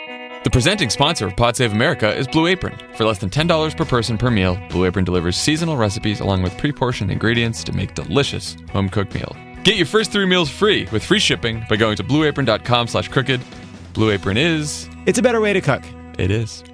The presenting sponsor of Pod Save America is Blue Apron. For less than $10 per person per meal, Blue Apron delivers seasonal recipes along with pre-portioned ingredients to make delicious home-cooked meals. Get your first 3 meals free with free shipping by going to blueapron.com/crooked. Blue Apron is... It's a better way to cook. It is.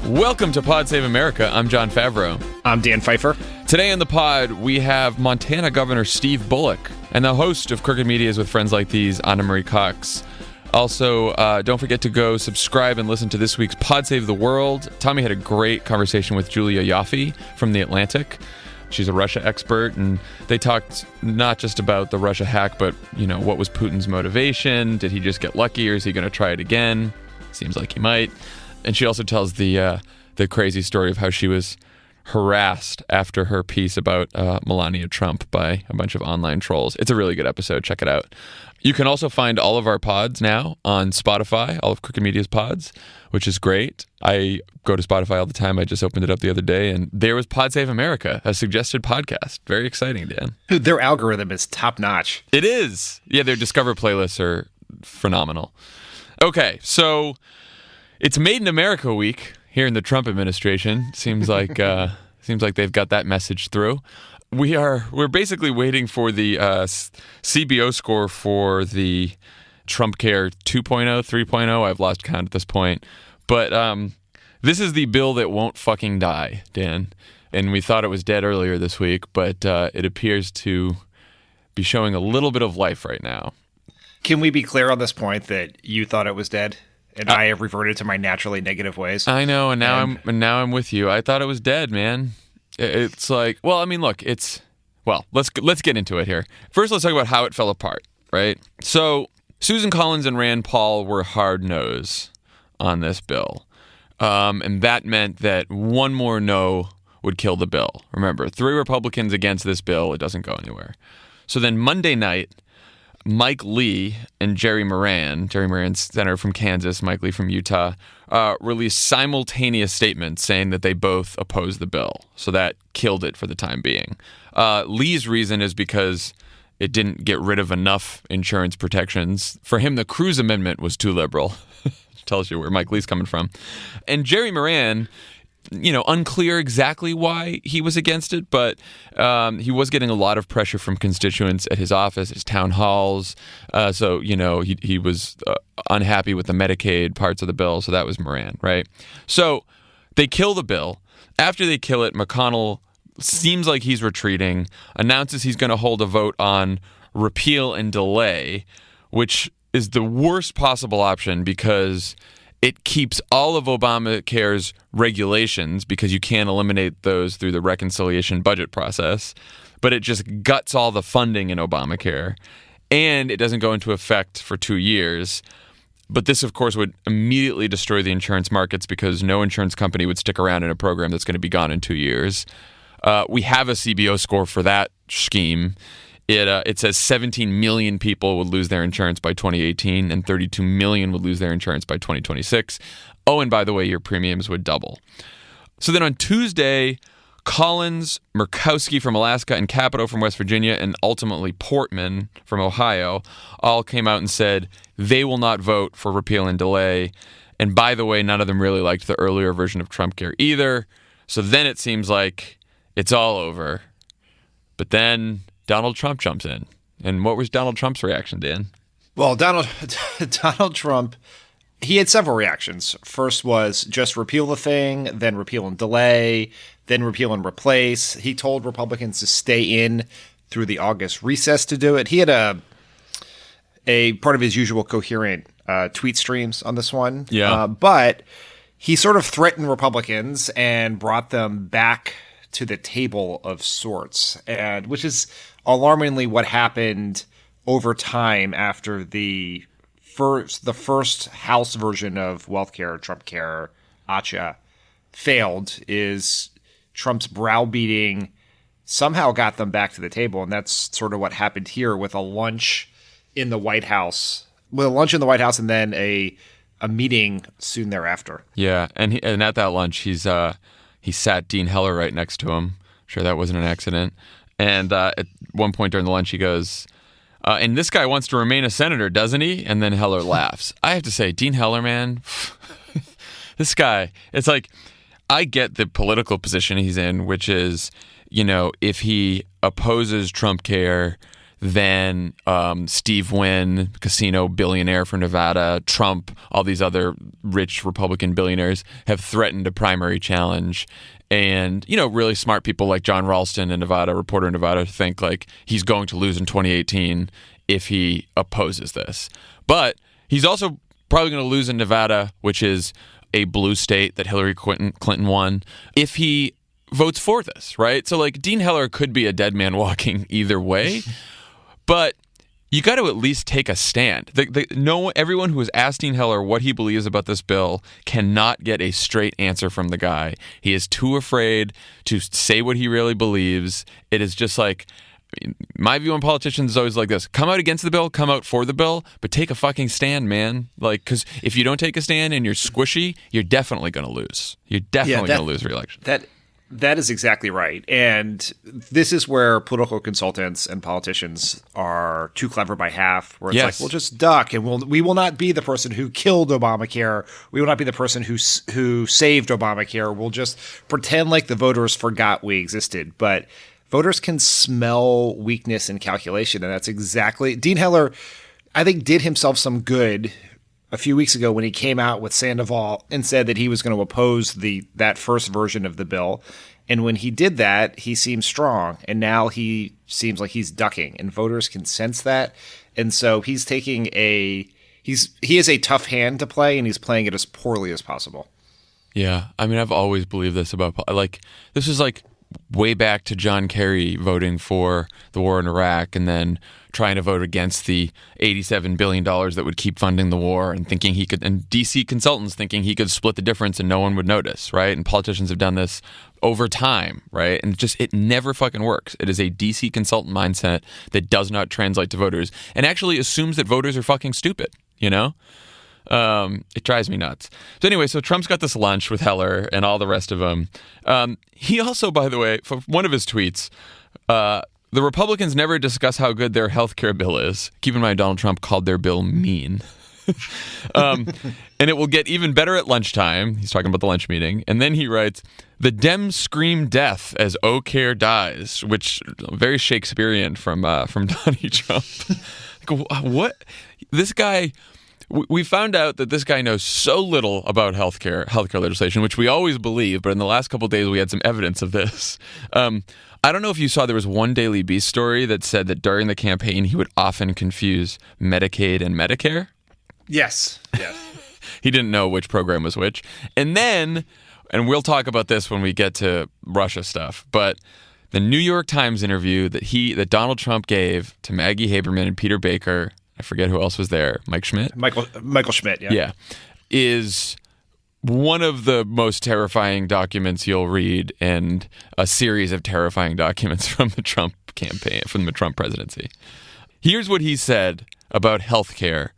Welcome to Pod Save America. I'm Jon Favreau. I'm Dan Pfeiffer. Today on the pod, we have Montana Governor Steve Bullock and the host of Crooked Medias with Friends Like These, Ana Marie Cox. Also, don't forget to go subscribe and listen to this week's Pod Save the World. Tommy had a great conversation with Julia Yaffe from The Atlantic. She's a Russia expert, and they talked not just about the Russia hack, but, you know, what was Putin's motivation? Did he just get lucky, or is he going to try it again? Seems like he might. And she also tells the crazy story of how she was harassed after her piece about Melania Trump by a bunch of online trolls. It's a really good episode. Check it out. You can also find all of our pods now on Spotify, all of Crooked Media's pods, which is great. I go to Spotify all the time. I just opened it up the other day, and there was Pod Save America, a suggested podcast. Very exciting, Dan. Dude, their algorithm is top-notch. It is. Yeah, their Discover playlists are phenomenal. Okay, so it's Made in America week here in the Trump administration. Seems like they've got that message through. We're basically waiting for the CBO score for the Trumpcare 2.0, 3.0. I've lost count at this point. But this is the bill that won't fucking die, Dan. And we thought it was dead earlier this week, but it appears to be showing a little bit of life right now. Can we be clear on this point that you thought it was dead? And I have reverted to my naturally negative ways. I know, and now I'm with you. I thought it was dead, man. It's like, well, I mean, look, let's get into it here. First, let's talk about how it fell apart, right? So Susan Collins and Rand Paul were hard-nosed on this bill, and that meant that one more no would kill the bill. Remember, 3 Republicans against this bill, it doesn't go anywhere. So then Monday night, Mike Lee and Jerry Moran, senator from Kansas, Mike Lee from Utah, released simultaneous statements saying that they both oppose the bill. So that killed it for the time being. Lee's reason is because it didn't get rid of enough insurance protections. For him, the Cruz Amendment was too liberal. Tells you where Mike Lee's coming from. And Jerry Moran, unclear exactly why he was against it, but he was getting a lot of pressure from constituents at his office, his town halls. So he was unhappy with the Medicaid parts of the bill. So that was Moran, right? So they kill the bill. After they kill it, McConnell seems like he's retreating, announces he's going to hold a vote on repeal and delay, which is the worst possible option because it keeps all of Obamacare's regulations because you can't eliminate those through the reconciliation budget process, but it just guts all the funding in Obamacare, and it doesn't go into effect for 2 years. But this, of course, would immediately destroy the insurance markets because no insurance company would stick around in a program that's going to be gone in 2 years. We have a CBO score for that scheme. It says 17 million people would lose their insurance by 2018 and 32 million would lose their insurance by 2026. Oh, and by the way, your premiums would double. So then on Tuesday, Collins, Murkowski from Alaska, and Capito from West Virginia, and ultimately Portman from Ohio all came out and said they will not vote for repeal and delay. And by the way, none of them really liked the earlier version of Trumpcare either. So then it seems like it's all over. But then Donald Trump jumps in. And what was Donald Trump's reaction, Dan? Well, Donald Trump, he had several reactions. First was just repeal the thing, then repeal and delay, then repeal and replace. He told Republicans to stay in through the August recess to do it. He had a part of his usual coherent tweet streams on this one. Yeah. But he sort of threatened Republicans and brought them back to the table of sorts, and which is alarmingly what happened over time after the first House version of WealthCare, Trumpcare, ACHA failed. Is Trump's browbeating somehow got them back to the table, and that's sort of what happened here with a lunch in the White House, and then a meeting soon thereafter. Yeah, and at that lunch, he sat Dean Heller right next to him. Sure, that wasn't an accident. And at one point during the lunch, he goes, and this guy wants to remain a senator, doesn't he? And then Heller laughs. I have to say, Dean Heller, man, this guy, it's like, I get the political position he's in, which is, if he opposes Trumpcare, then Steve Wynn, casino billionaire from Nevada, Trump, all these other rich Republican billionaires have threatened a primary challenge. And, really smart people like John Ralston, a reporter in Nevada, think like he's going to lose in 2018 if he opposes this. But he's also probably going to lose in Nevada, which is a blue state that Hillary Clinton won, if he votes for this, right? So, like, Dean Heller could be a dead man walking either way, but you got to at least take a stand. Everyone who has asked Dean Heller what he believes about this bill cannot get a straight answer from the guy. He is too afraid to say what he really believes. It is just like, my view on politicians is always like this: come out against the bill, come out for the bill, but take a fucking stand, man. Like, because if you don't take a stand and you're squishy, you're definitely going to lose. You're definitely going to lose re-election. That is exactly right. And this is where political consultants and politicians are too clever by half, where it's like, we'll just duck and we will not be the person who killed Obamacare. We will not be the person who saved Obamacare. We'll just pretend like the voters forgot we existed. But voters can smell weakness in calculation, and that's exactly – Dean Heller, I think, did himself some good a few weeks ago when he came out with Sandoval and said that he was going to oppose that first version of the bill. And when he did that, he seemed strong. And now he seems like he's ducking, and voters can sense that. And so he's taking he has a tough hand to play, and he's playing it as poorly as possible. Yeah. I mean, I've always believed this about this is like way back to John Kerry voting for the war in Iraq and then trying to vote against the $87 billion that would keep funding the war, and thinking he could, and DC consultants thinking he could split the difference and no one would notice, right? And politicians have done this over time, right? And it never fucking works. It is a DC consultant mindset that does not translate to voters and actually assumes that voters are fucking stupid, It drives me nuts. So anyway, Trump's got this lunch with Heller and all the rest of them. He also, by the way, for one of his tweets, the Republicans never discuss how good their health care bill is. Keep in mind, Donald Trump called their bill mean. And it will get even better at lunchtime. He's talking about the lunch meeting. And then he writes, the Dems scream death as O-Care dies, which very Shakespearean from Donnie Trump. What? This guy... We found out that this guy knows so little about healthcare legislation, which we always believe, but in the last couple of days we had some evidence of this. I don't know if you saw, there was one Daily Beast story that said that during the campaign he would often confuse Medicaid and Medicare. Yes. He didn't know which program was which. And then, and we'll talk about this when we get to Russia stuff, but the New York Times interview that Donald Trump gave to Maggie Haberman and Peter Baker, I forget who else was there, Mike Schmidt? Michael Schmidt, yeah. Yeah, is one of the most terrifying documents you'll read, and a series of terrifying documents from the Trump campaign, from the Trump presidency. Here's what he said about healthcare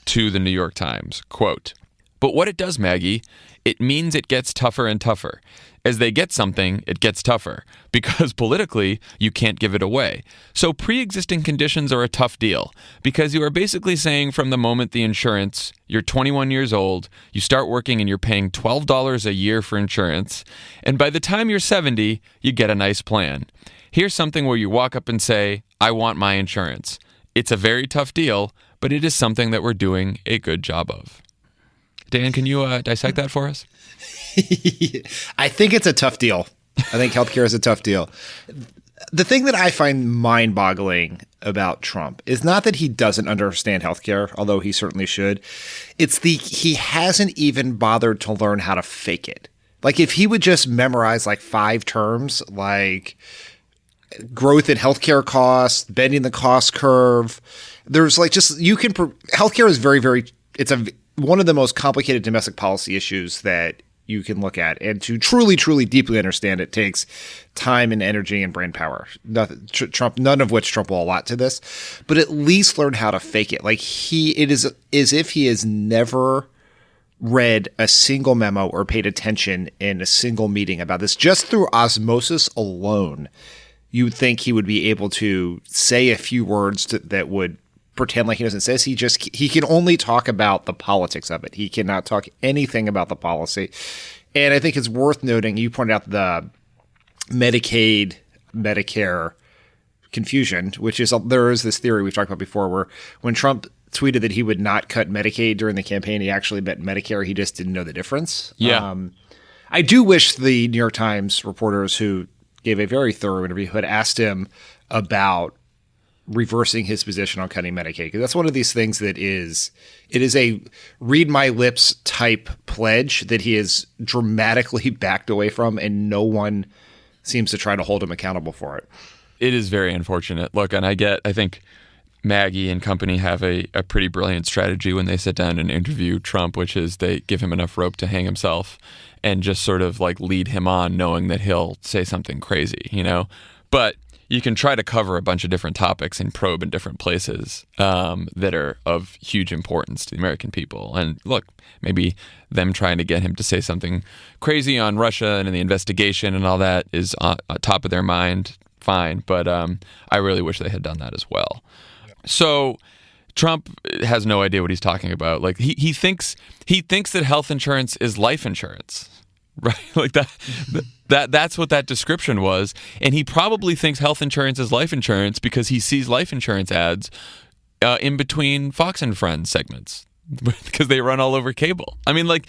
to the New York Times, quote, "But what it does, Maggie, it means it gets tougher and tougher. As they get something, it gets tougher, because politically, you can't give it away. So pre-existing conditions are a tough deal, because you are basically saying from the moment the insurance, you're 21 years old, you start working and you're paying $12 a year for insurance, and by the time you're 70, you get a nice plan. Here's something where you walk up and say, I want my insurance. It's a very tough deal, but it is something that we're doing a good job of." Dan, can you dissect that for us? I think it's a tough deal. I think healthcare is a tough deal. The thing that I find mind-boggling about Trump is not that he doesn't understand healthcare, although he certainly should. It's he hasn't even bothered to learn how to fake it. Like, if he would just memorize like 5 terms, like growth in healthcare costs, bending the cost curve, there's like just healthcare is very, very. It's one of the most complicated domestic policy issues that you can look at, and to truly, truly deeply understand it takes time and energy and brain power. None of which Trump will allot to this, but at least learn how to fake it. Like it is as if he has never read a single memo or paid attention in a single meeting about this. Just through osmosis alone, you would think he would be able to say a few words that would pretend like he doesn't say. He can only talk about the politics of it. He cannot talk anything about the policy. And I think it's worth noting, you pointed out the Medicaid, Medicare confusion, which is there is this theory we've talked about before where when Trump tweeted that he would not cut Medicaid during the campaign, he actually meant Medicare. He just didn't know the difference. Yeah. I do wish the New York Times reporters who gave a very thorough interview had asked him about reversing his position on cutting Medicaid, because that's one of these things that it is a read my lips type pledge that he has dramatically backed away from, and no one seems to try to hold him accountable for it. It is very unfortunate. Look, and I think Maggie and company have a pretty brilliant strategy when they sit down and interview Trump, which is they give him enough rope to hang himself and just sort of like lead him on, knowing that he'll say something crazy, But you can try to cover a bunch of different topics and probe in different places that are of huge importance to the American people. And look, maybe them trying to get him to say something crazy on Russia and in the investigation and all that is on top of their mind. Fine. But I really wish they had done that as well. So Trump has no idea what he's talking about. Like he thinks that health insurance is life insurance, right? Like that's what that description was. And he probably thinks health insurance is life insurance because he sees life insurance ads in between Fox and Friends segments because they run all over cable. I mean, like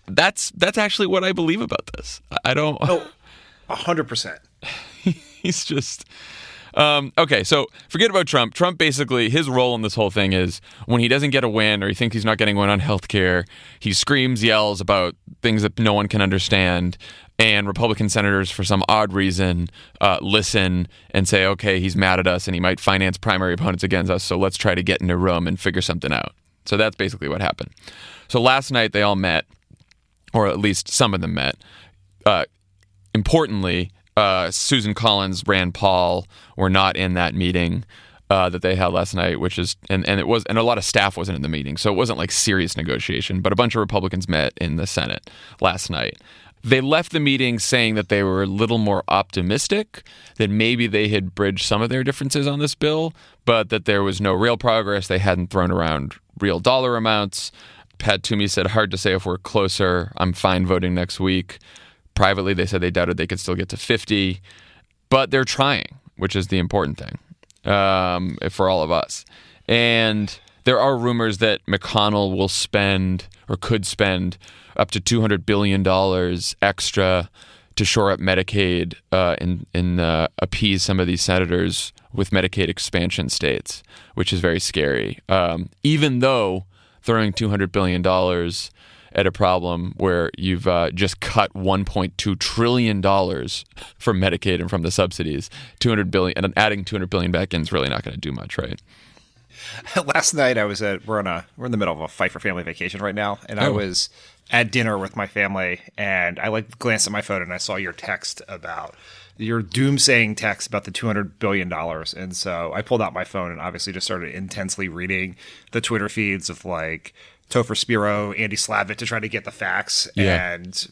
that's actually what I believe about this. I don't. Oh, 100%. He's just. Okay, so forget about Trump. Trump basically, his role in this whole thing is when he doesn't get a win or he thinks he's not getting one on healthcare, he screams, yells about things that no one can understand, and Republican senators, for some odd reason, listen and say, okay, he's mad at us and he might finance primary opponents against us, so let's try to get in a room and figure something out. So that's basically what happened. So last night they all met, or at least some of them met. Importantly, Susan Collins, Rand Paul were not in that meeting that they had last night, which is and a lot of staff wasn't in the meeting, so it wasn't like serious negotiation. But a bunch of Republicans met in the Senate last night. They left the meeting saying that they were a little more optimistic, that maybe they had bridged some of their differences on this bill, but that there was no real progress. They hadn't thrown around real dollar amounts. Pat Toomey said, hard to say if we're closer. I'm fine voting next week. Privately, they said they doubted they could still get to 50, but they're trying, which is the important thing for all of us. And there are rumors that McConnell will spend or could spend up to $200 billion extra to shore up Medicaid and appease some of these senators with Medicaid expansion states, which is very scary. Even though throwing $200 billion at a problem where you've just cut $1.2 trillion from Medicaid and from the subsidies, $200 billion, and adding $200 billion back in is really not going to do much, right? Last night we're in the middle of a Fight for Family vacation right now, and I was at dinner with my family, and I glanced at my phone and I saw your text about your doomsaying text about the $200 billion. And so I pulled out my phone and obviously just started intensely reading the Twitter feeds of like Topher Spiro, Andy Slavitt to try to get the facts, and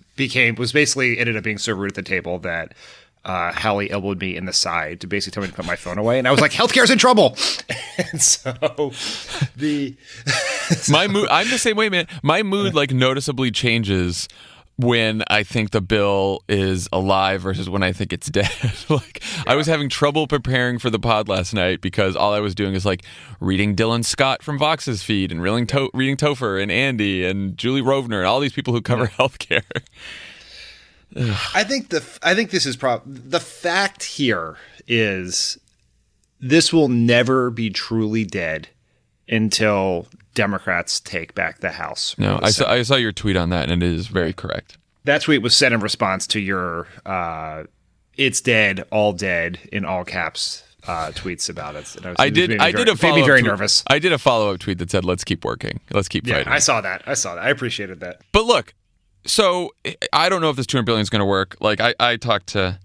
was basically ended up being so rude at the table that Hallie elbowed me in the side to basically tell me to put my phone away. And I was like, healthcare's in trouble. And so my mood, I'm the same way, man. My mood like noticeably changes when I think the bill is alive versus when I think it's dead. I was having trouble preparing for the pod last night because all I was doing is like reading Dylan Scott from Vox's feed and reading Topher and Andy and Julie Rovner and all these people who cover healthcare. I think this is the fact here is this will never be truly dead until Democrats take back the House. No, I saw your tweet on that, and it is very correct. That tweet was sent in response to your "It's dead, all dead" in all caps tweets about it. And I did a follow-up. Made me very tweet. nervous. I did a follow-up tweet that said, "Let's keep working. Let's keep fighting." I saw that. I appreciated that. But look, so I don't know if this $200 billion is going to work. Like I talked to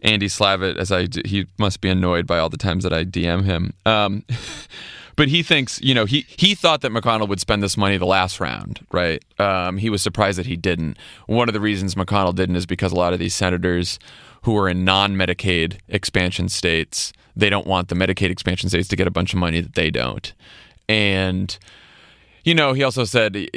Andy Slavitt he must be annoyed by all the times that I DM him. But he thinks, he thought that McConnell would spend this money the last round, right? He was surprised that he didn't. One of the reasons McConnell didn't is because a lot of these senators who are in non-Medicaid expansion states, they don't want the Medicaid expansion states to get a bunch of money that they don't. And, he also said,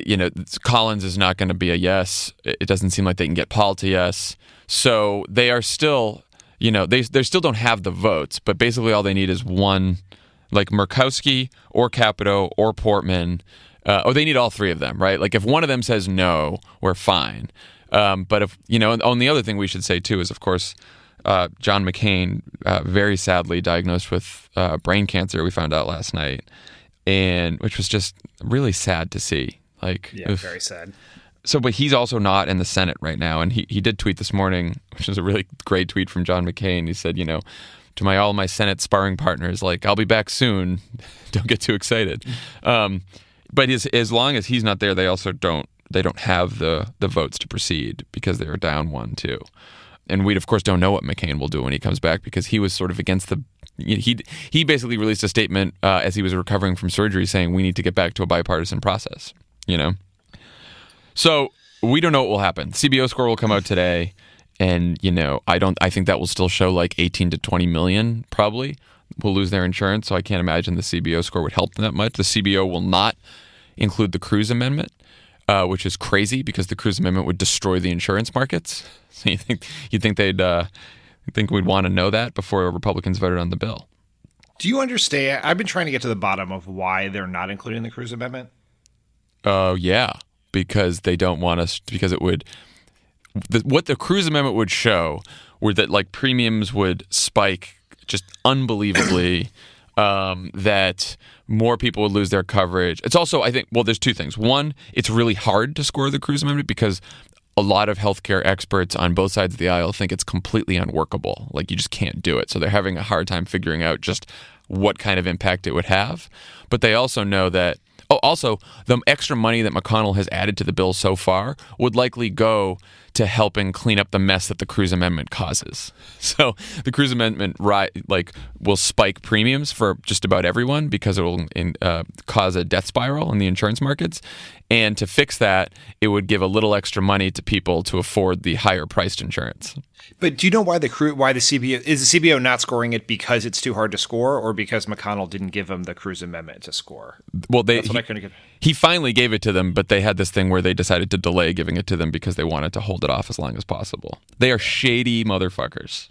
Collins is not going to be a yes. It doesn't seem like they can get Paul to yes. So they are still, they still don't have the votes, but basically all they need is one, like Murkowski or Capito or Portman, or they need all three of them, right? Like if one of them says no, we're fine. But if, on the other thing we should say too is, of course, John McCain, very sadly diagnosed with brain cancer, we found out last night, and which was just really sad to see. Very sad. So, but he's also not in the Senate right now, and he did tweet this morning, which is a really great tweet from John McCain. He said, to all my Senate sparring partners, I'll be back soon. Don't get too excited. But as long as he's not there, they also don't have the votes to proceed because they are down 1-2. And we, of course, don't know what McCain will do when he comes back because he was sort of against the. He basically released a statement as he was recovering from surgery saying we need to get back to a bipartisan process. So we don't know what will happen. The CBO score will come out today. And, I think that will still show 18 to 20 million probably will lose their insurance. So I can't imagine the CBO score would help them that much. The CBO will not include the Cruz Amendment, which is crazy because the Cruz Amendment would destroy the insurance markets. So you think we'd want to know that before Republicans voted on the bill. Do you understand? I've been trying to get to the bottom of why they're not including the Cruz Amendment. Yeah, because they don't want us, because it would. What the Cruz Amendment would show were that premiums would spike just unbelievably, that more people would lose their coverage. It's also, I think, there's two things. One, it's really hard to score the Cruz Amendment because a lot of healthcare experts on both sides of the aisle think it's completely unworkable. You just can't do it. So they're having a hard time figuring out just what kind of impact it would have. But they also know that also, the extra money that McConnell has added to the bill so far would likely go to helping clean up the mess that the Cruz Amendment causes. So the Cruz Amendment will spike premiums for just about everyone because it will cause a death spiral in the insurance markets. And to fix that, it would give a little extra money to people to afford the higher priced insurance. But do you know why the CBO is the CBO not scoring it because it's too hard to score, or because McConnell didn't give them the Cruz Amendment to score? Well, he finally gave it to them, but they had this thing where they decided to delay giving it to them because they wanted to hold it off as long as possible. They are shady motherfuckers.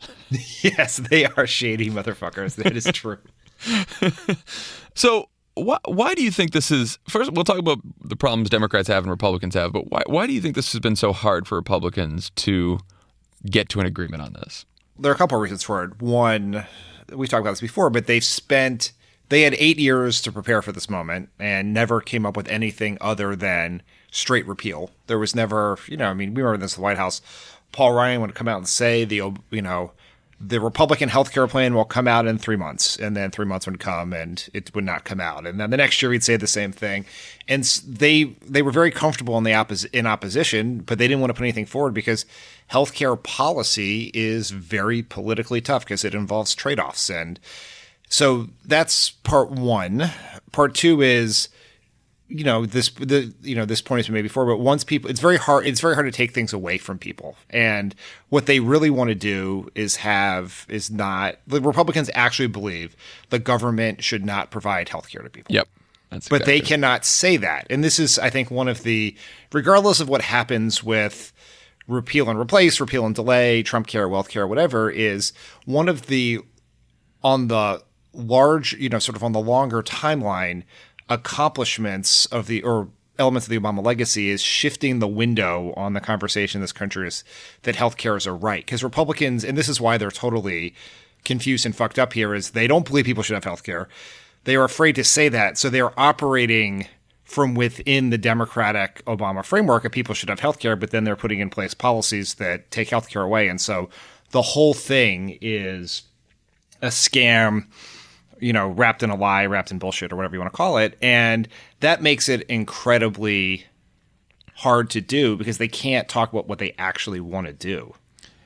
Yes, they are shady motherfuckers. That is true. So why do you think this is? First, we'll talk about the problems Democrats have and Republicans have, but why do you think this has been so hard for Republicans to get to an agreement on this? There are a couple of reasons for it. One, we've talked about this before, but they had 8 years to prepare for this moment and never came up with anything other than straight repeal. There was never, we remember this at the White House. Paul Ryan would come out and say the Republican healthcare plan will come out in 3 months, and then 3 months would come and it would not come out. And then the next year he'd say the same thing. And they were very comfortable in opposition, but they didn't want to put anything forward because healthcare policy is very politically tough because it involves trade-offs. And so that's part one. Part two is, this point has been made before, but once people, it's very hard to take things away from people. And what they really want to do the Republicans actually believe the government should not provide health care to people. Yep. But they cannot say that. And this is, I think, one of the, regardless of what happens with repeal and replace, repeal and delay, Trumpcare, wealth care, whatever, is one of the, on the large, sort of on the longer timeline, accomplishments of or elements of the Obama legacy is shifting the window on the conversation in this country is that healthcare is a right. Because Republicans, and this is why they're totally confused and fucked up here, is they don't believe people should have healthcare. They are afraid to say that. So they are operating from within the Democratic Obama framework of people should have healthcare, but then they're putting in place policies that take healthcare away. And so the whole thing is a scam, wrapped in a lie, wrapped in bullshit, or whatever you want to call it. And that makes it incredibly hard to do because they can't talk about what they actually want to do.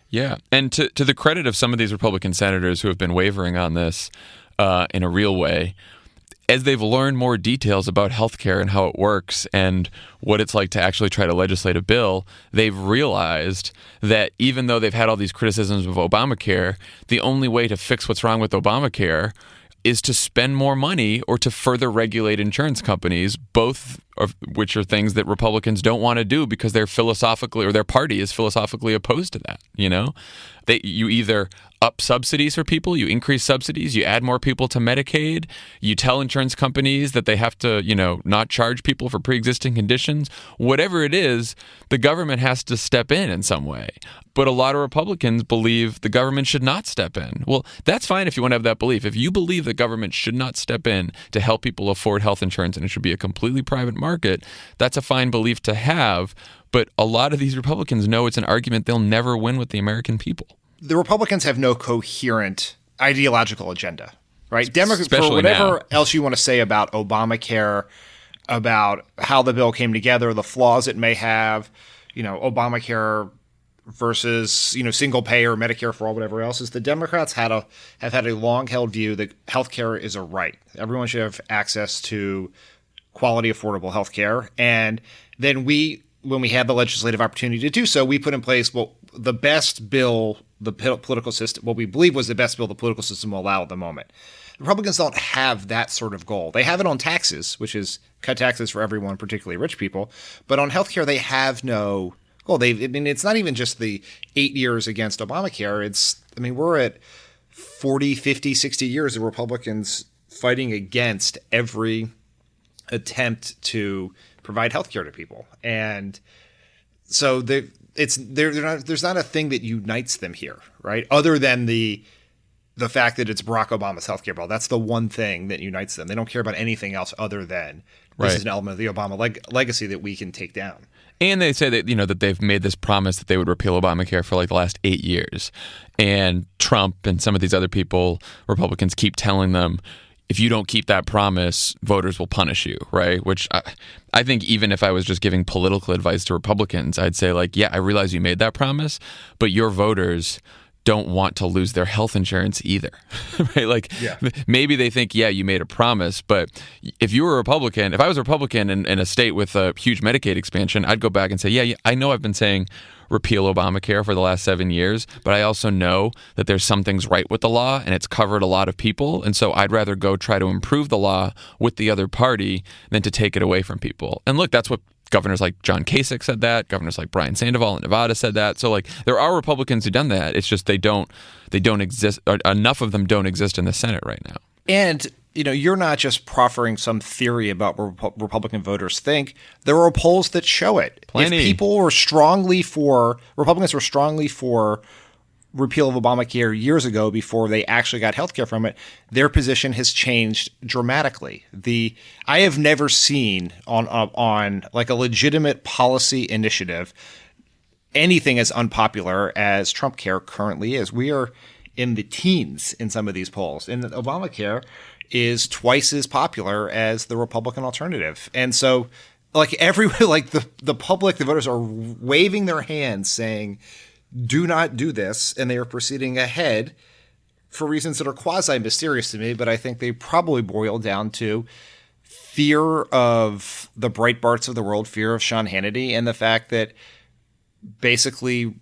Yeah. And to the credit of some of these Republican senators who have been wavering on this in a real way, as they've learned more details about healthcare and how it works and what it's like to actually try to legislate a bill, they've realized that even though they've had all these criticisms of Obamacare, the only way to fix what's wrong with Obamacare is to spend more money or to further regulate insurance companies, both of which are things that Republicans don't want to do because they're philosophically, or their party is philosophically opposed to that. You either up subsidies for people, you increase subsidies, you add more people to Medicaid, you tell insurance companies that they have to, not charge people for pre-existing conditions. Whatever it is, the government has to step in some way. But a lot of Republicans believe the government should not step in. Well, that's fine if you want to have that belief. If you believe the government should not step in to help people afford health insurance and it should be a completely private market, that's a fine belief to have. But a lot of these Republicans know it's an argument they'll never win with the American people. The Republicans have no coherent ideological agenda, right? Democrats, Especially for whatever now. else you want to say about Obamacare, about how the bill came together, the flaws it may have, Obamacare versus single payer, Medicare for all, whatever else, is the Democrats have had a long held view that healthcare is a right. Everyone should have access to quality, affordable healthcare. And then when we had the legislative opportunity to do so, we put in place the best bill the political system, what we believe was the best bill the political system will allow at the moment. The Republicans don't have that sort of goal. They have it on taxes, which is cut taxes for everyone, particularly rich people. But on healthcare, they have no goal. It's not even just the 8 years against Obamacare. We're at 40, 50, 60 years of Republicans fighting against every attempt to provide healthcare to people. And so there's not a thing that unites them here, right? Other than the fact that it's Barack Obama's healthcare bill. That's the one thing that unites them. They don't care about anything else other than this is an element of the Obama legacy that we can take down. And they say that, that they've made this promise that they would repeal Obamacare for the last 8 years. And Trump and some of these other people, Republicans, keep telling them, if you don't keep that promise, voters will punish you, right? Which I think even if I was just giving political advice to Republicans, I'd say I realize you made that promise, but your voters don't want to lose their health insurance either, right? Maybe they think, you made a promise, but if you were a Republican, if I was a Republican in a state with a huge Medicaid expansion, I'd go back and say, I know I've been saying repeal Obamacare for the last 7 years, but I also know that there's some things right with the law and it's covered a lot of people. And so I'd rather go try to improve the law with the other party than to take it away from people. And look, that's what governors like John Kasich said that. Governors like Brian Sandoval in Nevada said that. So there are Republicans who've done that. It's just they don't exist. Or enough of them don't exist in the Senate right now. And you're not just proffering some theory about what Republican voters think. There are polls that show it. Plenty. If Republicans were strongly for repeal of Obamacare years ago before they actually got health care from it, their position has changed dramatically. I have never seen on a legitimate policy initiative anything as unpopular as Trumpcare currently is. We are in the teens in some of these polls, and Obamacare is twice as popular as the Republican alternative. And so the public, the voters are waving their hands saying, do not do this. And they are proceeding ahead for reasons that are quasi-mysterious to me, but I think they probably boil down to fear of the Breitbarts of the world, fear of Sean Hannity, and the fact that basically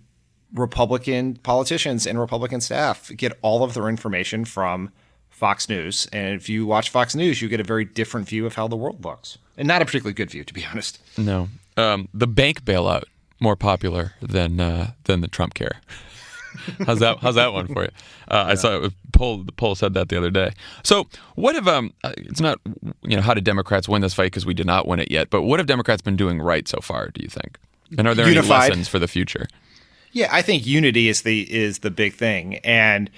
Republican politicians and Republican staff get all of their information from Fox News. And if you watch Fox News, you get a very different view of how the world looks. And not a particularly good view, to be honest. No. The bank bailout, more popular than the Trumpcare. How's that one for you? I saw the poll said that the other day. So what have it's not how did Democrats win this fight, because we did not win it yet, but what have Democrats been doing right so far, do you think? And are there any lessons for the future? Yeah, I think unity is the big thing. And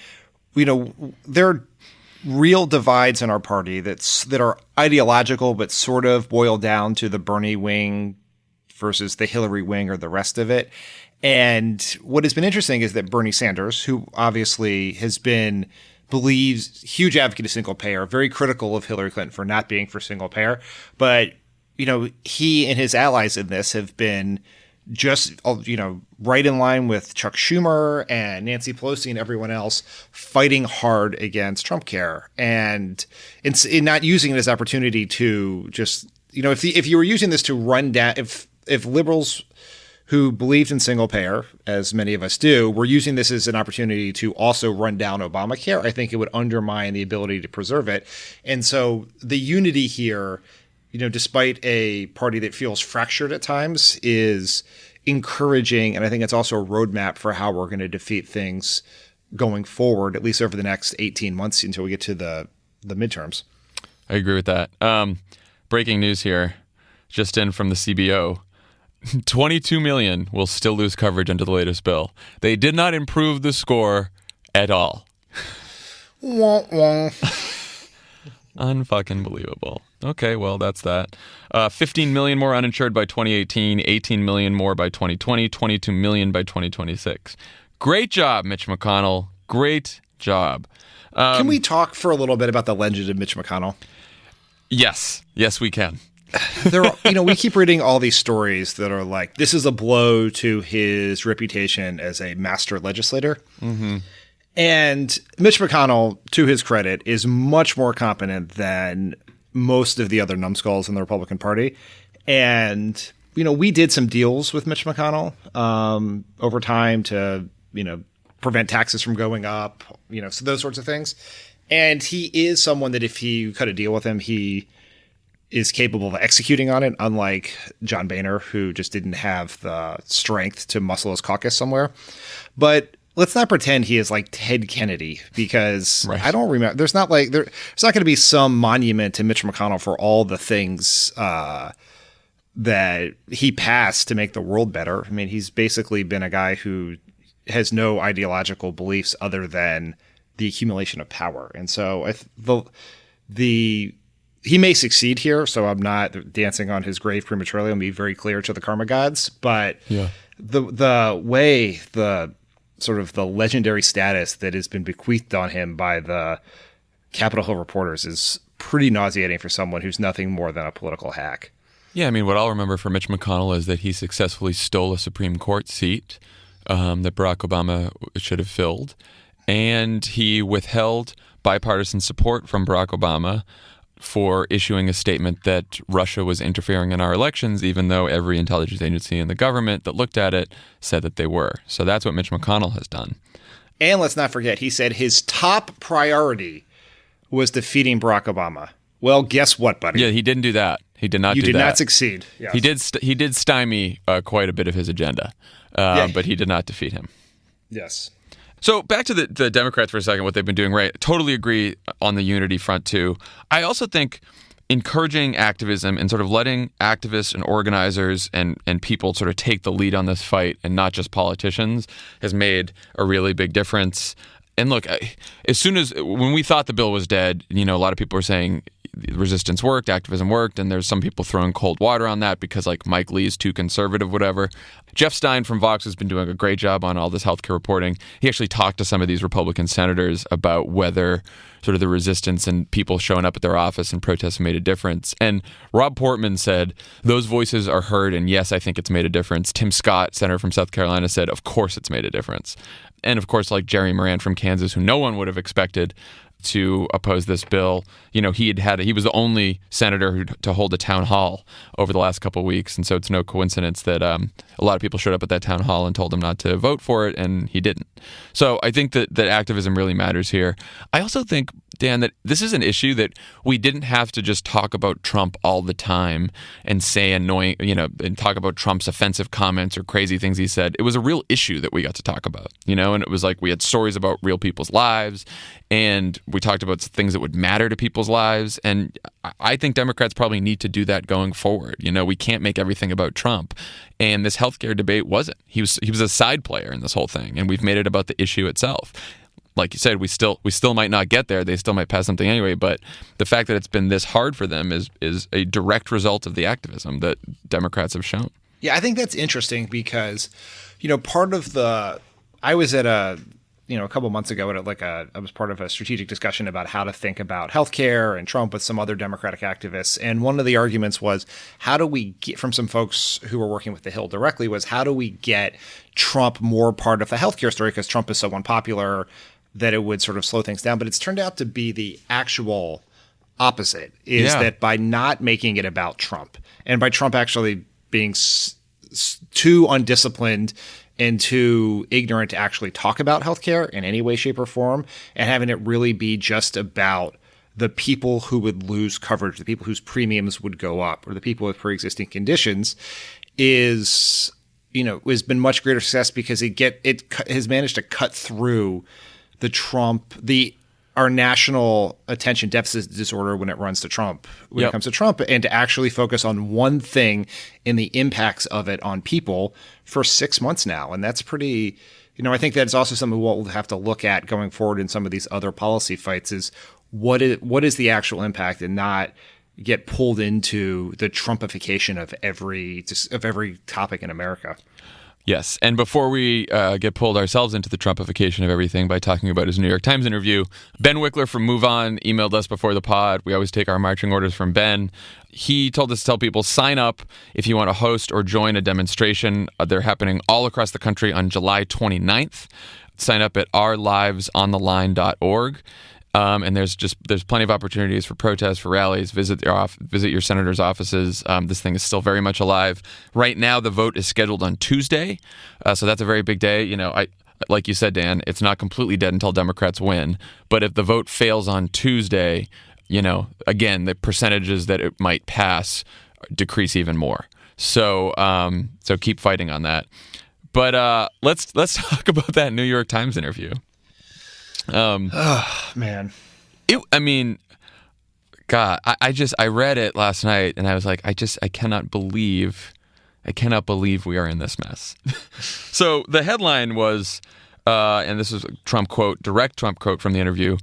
there are real divides in our party that are ideological but sort of boil down to the Bernie wing versus the Hillary wing or the rest of it. And what has been interesting is that Bernie Sanders, who obviously believes huge advocate of single payer, very critical of Hillary Clinton for not being for single payer, but he and his allies in this have been just, right in line with Chuck Schumer and Nancy Pelosi and everyone else fighting hard against Trumpcare, and in not using it as opportunity to just, if you were using this to run down, if liberals who believed in single payer, as many of us do, were using this as an opportunity to also run down Obamacare, I think it would undermine the ability to preserve it. And so the unity here, despite a party that feels fractured at times, is encouraging. And I think it's also a roadmap for how we're going to defeat things going forward, at least over the next 18 months until we get to the midterms. I agree with that. Breaking news here, just in from the CBO. 22 million will still lose coverage under the latest bill. They did not improve the score at all. Wah, wah. Unfucking believable. Okay, well, that's that. 15 million more uninsured by 2018, 18 million more by 2020, 22 million by 2026. Great job, Mitch McConnell. Great job. Can we talk for a little bit about the legend of Mitch McConnell? Yes. Yes, we can. We keep reading all these stories that are like, this is a blow to his reputation as a master legislator. Mm-hmm. And Mitch McConnell, to his credit, is much more competent than most of the other numbskulls in the Republican Party. And, we did some deals with Mitch McConnell over time to, prevent taxes from going up, so those sorts of things. And he is someone that if you cut a deal with him, he is capable of executing on it, unlike John Boehner, who just didn't have the strength to muscle his caucus somewhere. But let's not pretend he is like Ted Kennedy, because right. I don't remember. There's not going to be some monument to Mitch McConnell for all the things that he passed to make the world better. I mean, he's basically been a guy who has no ideological beliefs other than the accumulation of power. And so he may succeed here, so I'm not dancing on his grave prematurely. I'll be very clear to the karma gods. But the way, the sort of the legendary status that has been bequeathed on him by the Capitol Hill reporters is pretty nauseating for someone who's nothing more than a political hack. Yeah, I mean, what I'll remember for Mitch McConnell is that he successfully stole a Supreme Court seat that Barack Obama should have filled, and he withheld bipartisan support from Barack Obama for issuing a statement that Russia was interfering in our elections, even though every intelligence agency in the government that looked at it said that they were. So that's what Mitch McConnell has done. And let's not forget, he said his top priority was defeating Barack Obama. Well, guess what, buddy? Yeah, he didn't do that. He did not do that. You did not succeed. Yes. He did stymie quite a bit of his agenda, but he did not defeat him. Yes. So back to the Democrats for a second, what they've been doing right. Totally agree on the unity front, too. I also think encouraging activism and sort of letting activists and organizers and people sort of take the lead on this fight and not just politicians has made a really big difference. And look, as soon as when we thought the bill was dead, a lot of people were saying resistance worked, activism worked, and there's some people throwing cold water on that because like Mike Lee is too conservative, whatever. Jeff Stein from Vox has been doing a great job on all this healthcare reporting. He actually talked to some of these Republican senators about whether sort of the resistance and people showing up at their office and protests made a difference. And Rob Portman said, those voices are heard, and yes, I think it's made a difference. Tim Scott, senator from South Carolina, said, of course it's made a difference. And of course, like Jerry Moran from Kansas, who no one would have expected to oppose this bill. He was the only senator to hold a town hall over the last couple of weeks, and so it's no coincidence that a lot of people showed up at that town hall and told him not to vote for it, and he didn't. So I think that activism really matters here. I also think, Dan, that this is an issue that we didn't have to just talk about Trump all the time and say annoying, and talk about Trump's offensive comments or crazy things he said. It was a real issue that we got to talk about, and it was like we had stories about real people's lives, and we talked about things that would matter to people's lives. And I think Democrats probably need to do that going forward. We can't make everything about Trump. And this healthcare debate wasn't. He was a side player in this whole thing, and we've made it about the issue itself. Like you said, we still might not get there. They still might pass something anyway. But the fact that it's been this hard for them is a direct result of the activism that Democrats have shown. Yeah, I think that's interesting because, part of I was at a a couple months ago at I was part of a strategic discussion about how to think about healthcare and Trump with some other Democratic activists. And one of the arguments was, how do we get, from some folks who were working with the Hill directly, was how do we get Trump more part of the healthcare story, because Trump is so unpopular that it would sort of slow things down. But it's turned out to be the actual opposite, is that by not making it about Trump, and by Trump actually being too undisciplined and too ignorant to actually talk about healthcare in any way, shape, or form, and having it really be just about the people who would lose coverage, the people whose premiums would go up, or the people with pre-existing conditions, has been much greater success, because it has managed to cut through our national attention deficit disorder when it runs to Trump, it comes to Trump, and to actually focus on one thing and the impacts of it on people for 6 months now. And that's pretty, I think that's also something we'll have to look at going forward in some of these other policy fights, is what is the actual impact, and not get pulled into the Trumpification of every topic in America. Yes, and before we get pulled ourselves into the Trumpification of everything by talking about his New York Times interview, Ben Wickler from Move On emailed us before the pod. We always take our marching orders from Ben. He told us to tell people, sign up if you want to host or join a demonstration. They're happening all across the country on July 29th. Sign up at ourlivesontheline.org. And there's plenty of opportunities for protests, for rallies. Visit your senators' offices. This thing is still very much alive. Right now, the vote is scheduled on Tuesday, so that's a very big day. Like you said, Dan, it's not completely dead until Democrats win. But if the vote fails on Tuesday, again, the percentages that it might pass decrease even more. So keep fighting on that. But let's talk about that New York Times interview. Oh man, God, I read it last night and I was like, I cannot believe we are in this mess. So the headline was, and this is a direct Trump quote from the interview: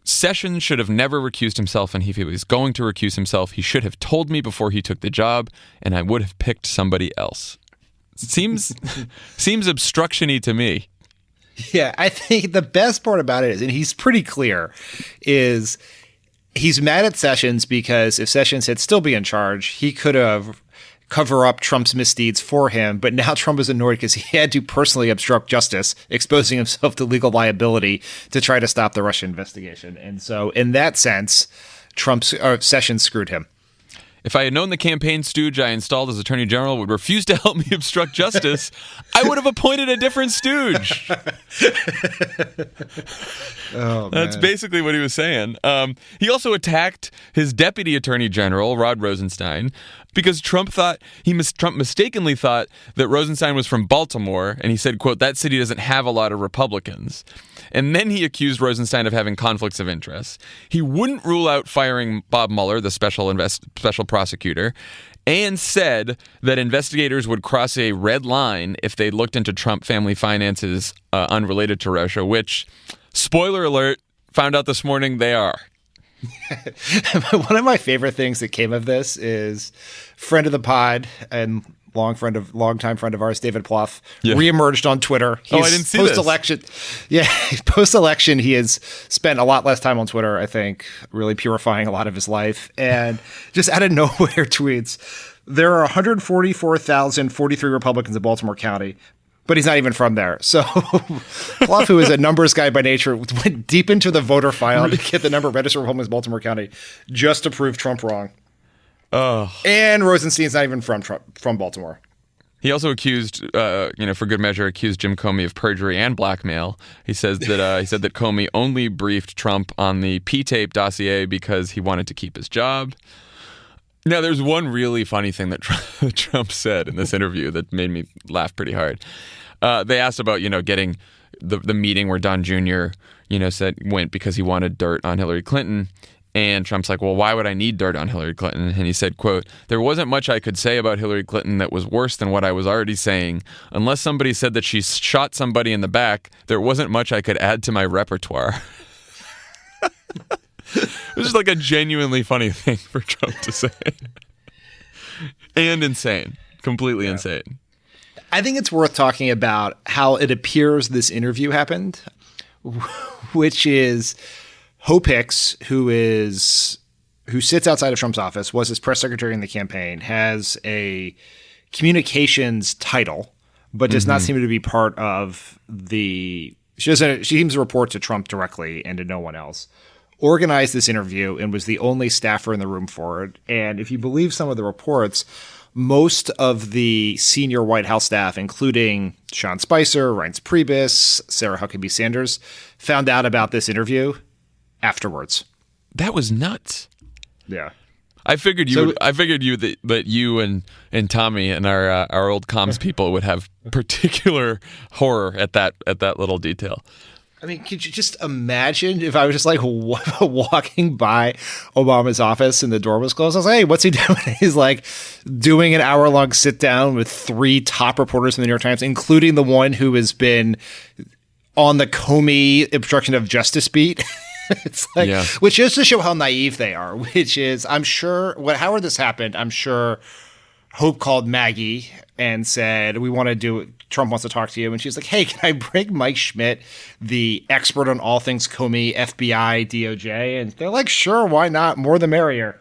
Sessions should have never recused himself, and if he was going to recuse himself, he should have told me before he took the job, and I would have picked somebody else. Seems obstruction-y to me. Yeah, I think the best part about it is, and he's pretty clear, is he's mad at Sessions because if Sessions had still be in charge, he could have cover up Trump's misdeeds for him. But now Trump is annoyed because he had to personally obstruct justice, exposing himself to legal liability to try to stop the Russia investigation. And so in that sense, Sessions screwed him. If I had known the campaign stooge I installed as Attorney General would refuse to help me obstruct justice, I would have appointed a different stooge. That's basically what he was saying. He also attacked his Deputy Attorney General, Rod Rosenstein, because Trump mistakenly thought that Rosenstein was from Baltimore, and he said, quote, that city doesn't have a lot of Republicans. And then he accused Rosenstein of having conflicts of interest. He wouldn't rule out firing Bob Mueller, the special prosecutor, and said that investigators would cross a red line if they looked into Trump family finances unrelated to Russia, which, spoiler alert, found out this morning they are. One of my favorite things that came of this is friend of the pod and longtime friend of ours, David Plouffe, reemerged on Twitter. I didn't see post-election, this. Yeah, post-election, he has spent a lot less time on Twitter, I think, really purifying a lot of his life. And just out of nowhere tweets, there are 144,043 Republicans in Baltimore County, but he's not even from there. So Plouffe, who is a numbers guy by nature, went deep into the voter file to get the number of registered Republicans in Baltimore County just to prove Trump wrong. Oh. And Rosenstein's not even from Baltimore. He also accused, for good measure, accused Jim Comey of perjury and blackmail. He said that Comey only briefed Trump on the P-tape dossier because he wanted to keep his job. Now, there's one really funny thing that Trump said in this interview that made me laugh pretty hard. They asked about, getting the meeting where Don Jr., went because he wanted dirt on Hillary Clinton. And Trump's like, well, why would I need dirt on Hillary Clinton? And he said, quote, there wasn't much I could say about Hillary Clinton that was worse than what I was already saying. Unless somebody said that she shot somebody in the back, there wasn't much I could add to my repertoire. This is like a genuinely funny thing for Trump to say. And insane. Completely insane. I think it's worth talking about how it appears this interview happened, which is Hope Hicks, who sits outside of Trump's office, was his press secretary in the campaign, has a communications title, but does not seem to be part of she seems to report to Trump directly and to no one else. Organized this interview and was the only staffer in the room for it. And if you believe some of the reports, most of the senior White House staff, including Sean Spicer, Reince Priebus, Sarah Huckabee Sanders, found out about this interview afterwards. That was nuts. Yeah. I figured that you and Tommy and our old comms people would have particular horror at that little detail. I mean, could you just imagine if I was just like walking by Obama's office and the door was closed? I was like, hey, what's he doing? He's like doing an hour-long sit-down with 3 top reporters from the New York Times, including the one who has been on the Comey obstruction of justice beat. It's like, which is to show how naive they are, which is, I'm sure, however this happened, I'm sure Hope called Maggie and said, Trump wants to talk to you. And she's like, hey, can I bring Mike Schmidt, the expert on all things Comey, FBI, DOJ? And they're like, sure, why not? More the merrier.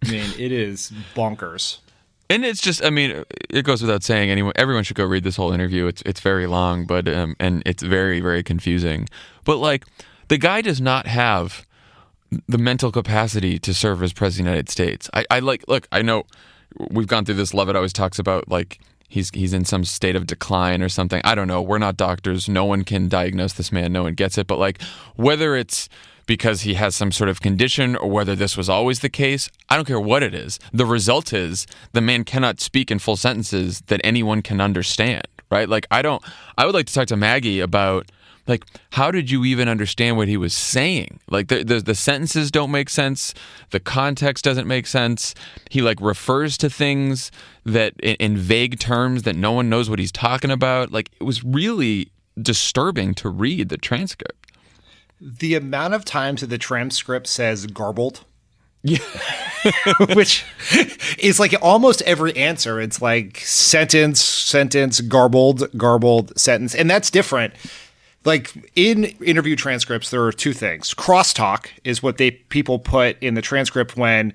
I mean, it is bonkers. And it's just, I mean, it goes without saying, everyone should go read this whole interview. It's very long, but and it's very, very confusing. But like, the guy does not have the mental capacity to serve as president of the United States. I know we've gone through this. Levitt always talks about like he's in some state of decline or something. I don't know. We're not doctors. No one can diagnose this man. No one gets it. But like, whether it's because he has some sort of condition or whether this was always the case, I don't care what it is. The result is the man cannot speak in full sentences that anyone can understand, right? Like, I would like to talk to Maggie about, like, how did you even understand what he was saying? Like, the sentences don't make sense. The context doesn't make sense. He, like, refers to things that in vague terms that no one knows what he's talking about. Like, it was really disturbing to read the transcript. The amount of times that the transcript says garbled. Yeah. Which is like almost every answer. It's like sentence, garbled, sentence. And that's different. Like in interview transcripts, there are 2 things. Crosstalk is what people put in the transcript when,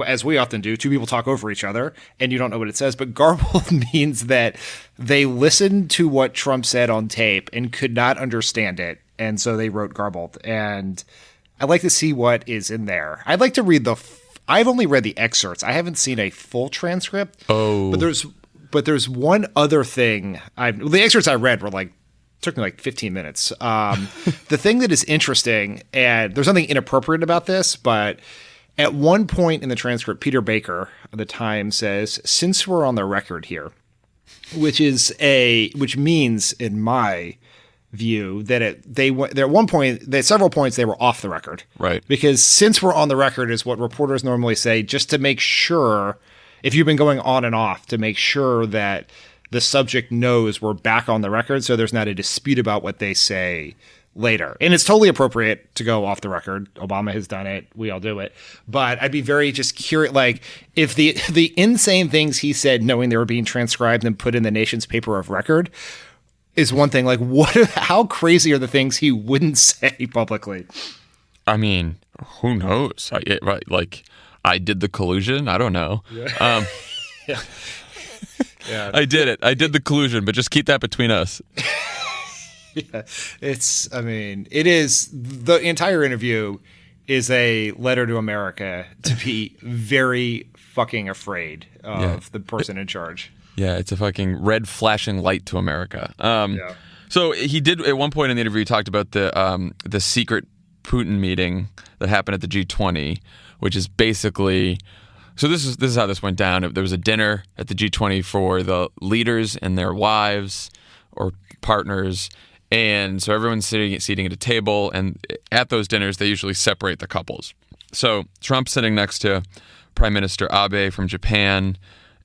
as we often do, 2 people talk over each other and you don't know what it says. But garbled means that they listened to what Trump said on tape and could not understand it. And so they wrote garbled. And I'd like to see what is in there. I'd like to read I've only read the excerpts. I haven't seen a full transcript. Oh. But there's one other thing. The excerpts I read were like, took me like 15 minutes. The thing that is interesting, and there's nothing inappropriate about this, but at one point in the transcript, Peter Baker of the Times says, since we're on the record here, which means in my view that at one point, at several points they were off the record. Right. Because since we're on the record is what reporters normally say, just to make sure, if you've been going on and off, to make sure that the subject knows we're back on the record, so there's not a dispute about what they say later. And it's totally appropriate to go off the record. Obama has done it. We all do it. But I'd be very just curious, like, if the insane things he said, knowing they were being transcribed and put in the nation's paper of record, is one thing. Like, how crazy are the things he wouldn't say publicly? I mean, who knows? Right? Like, I did the collusion. I don't know. Yeah. Yeah. Yeah. I did it. I did the collusion, but just keep that between us. Yeah. It is, the entire interview is a letter to America to be very fucking afraid of the person in charge. Yeah, it's a fucking red flashing light to America. So he did, at one point in the interview, he talked about the secret Putin meeting that happened at the G20, which is basically... So this is how this went down. There was a dinner at the G20 for the leaders and their wives or partners, and so everyone's seating at a table, and at those dinners they usually separate the couples. So Trump's sitting next to Prime Minister Abe from Japan,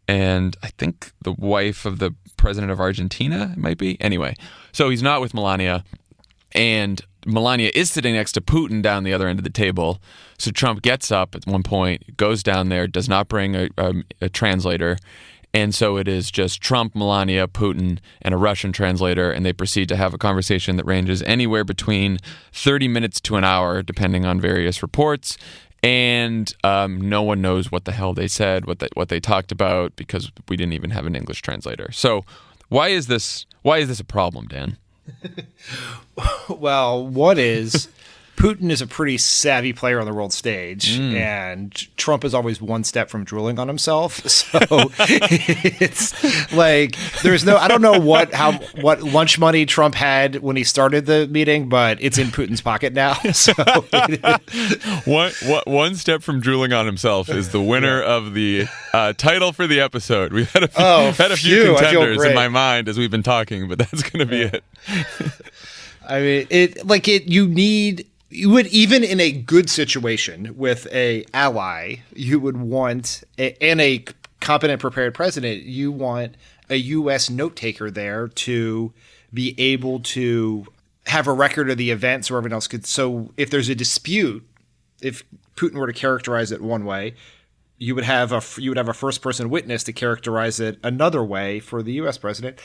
and I think the wife of the president of Argentina, it might be. Anyway, so he's not with Melania, and Melania is sitting next to Putin down the other end of the table. So Trump gets up at one point, goes down there, does not bring a translator, And so it is just Trump, Melania, Putin, and a Russian translator, and they proceed to have a conversation that ranges anywhere between 30 minutes to an hour, depending on various reports. And no one knows what the hell they said, what they talked about, because we didn't even have an English translator. So why is this a problem, Dan? Well, what is Putin is a pretty savvy player on the world stage, and Trump is always one step from drooling on himself. So it's like I don't know what lunch money Trump had when he started the meeting, but it's in Putin's pocket now. So one step from drooling on himself is the winner of the title for the episode. We've had a few contenders in my mind as we've been talking, but that's going to be it. I mean, you would, even in a good situation with a ally, you would want, and a competent, prepared president, you want a U.S. note taker there to be able to have a record of the events or everyone else could. So if there's a dispute, if Putin were to characterize it one way, you would have a first person witness to characterize it another way for the U.S. president.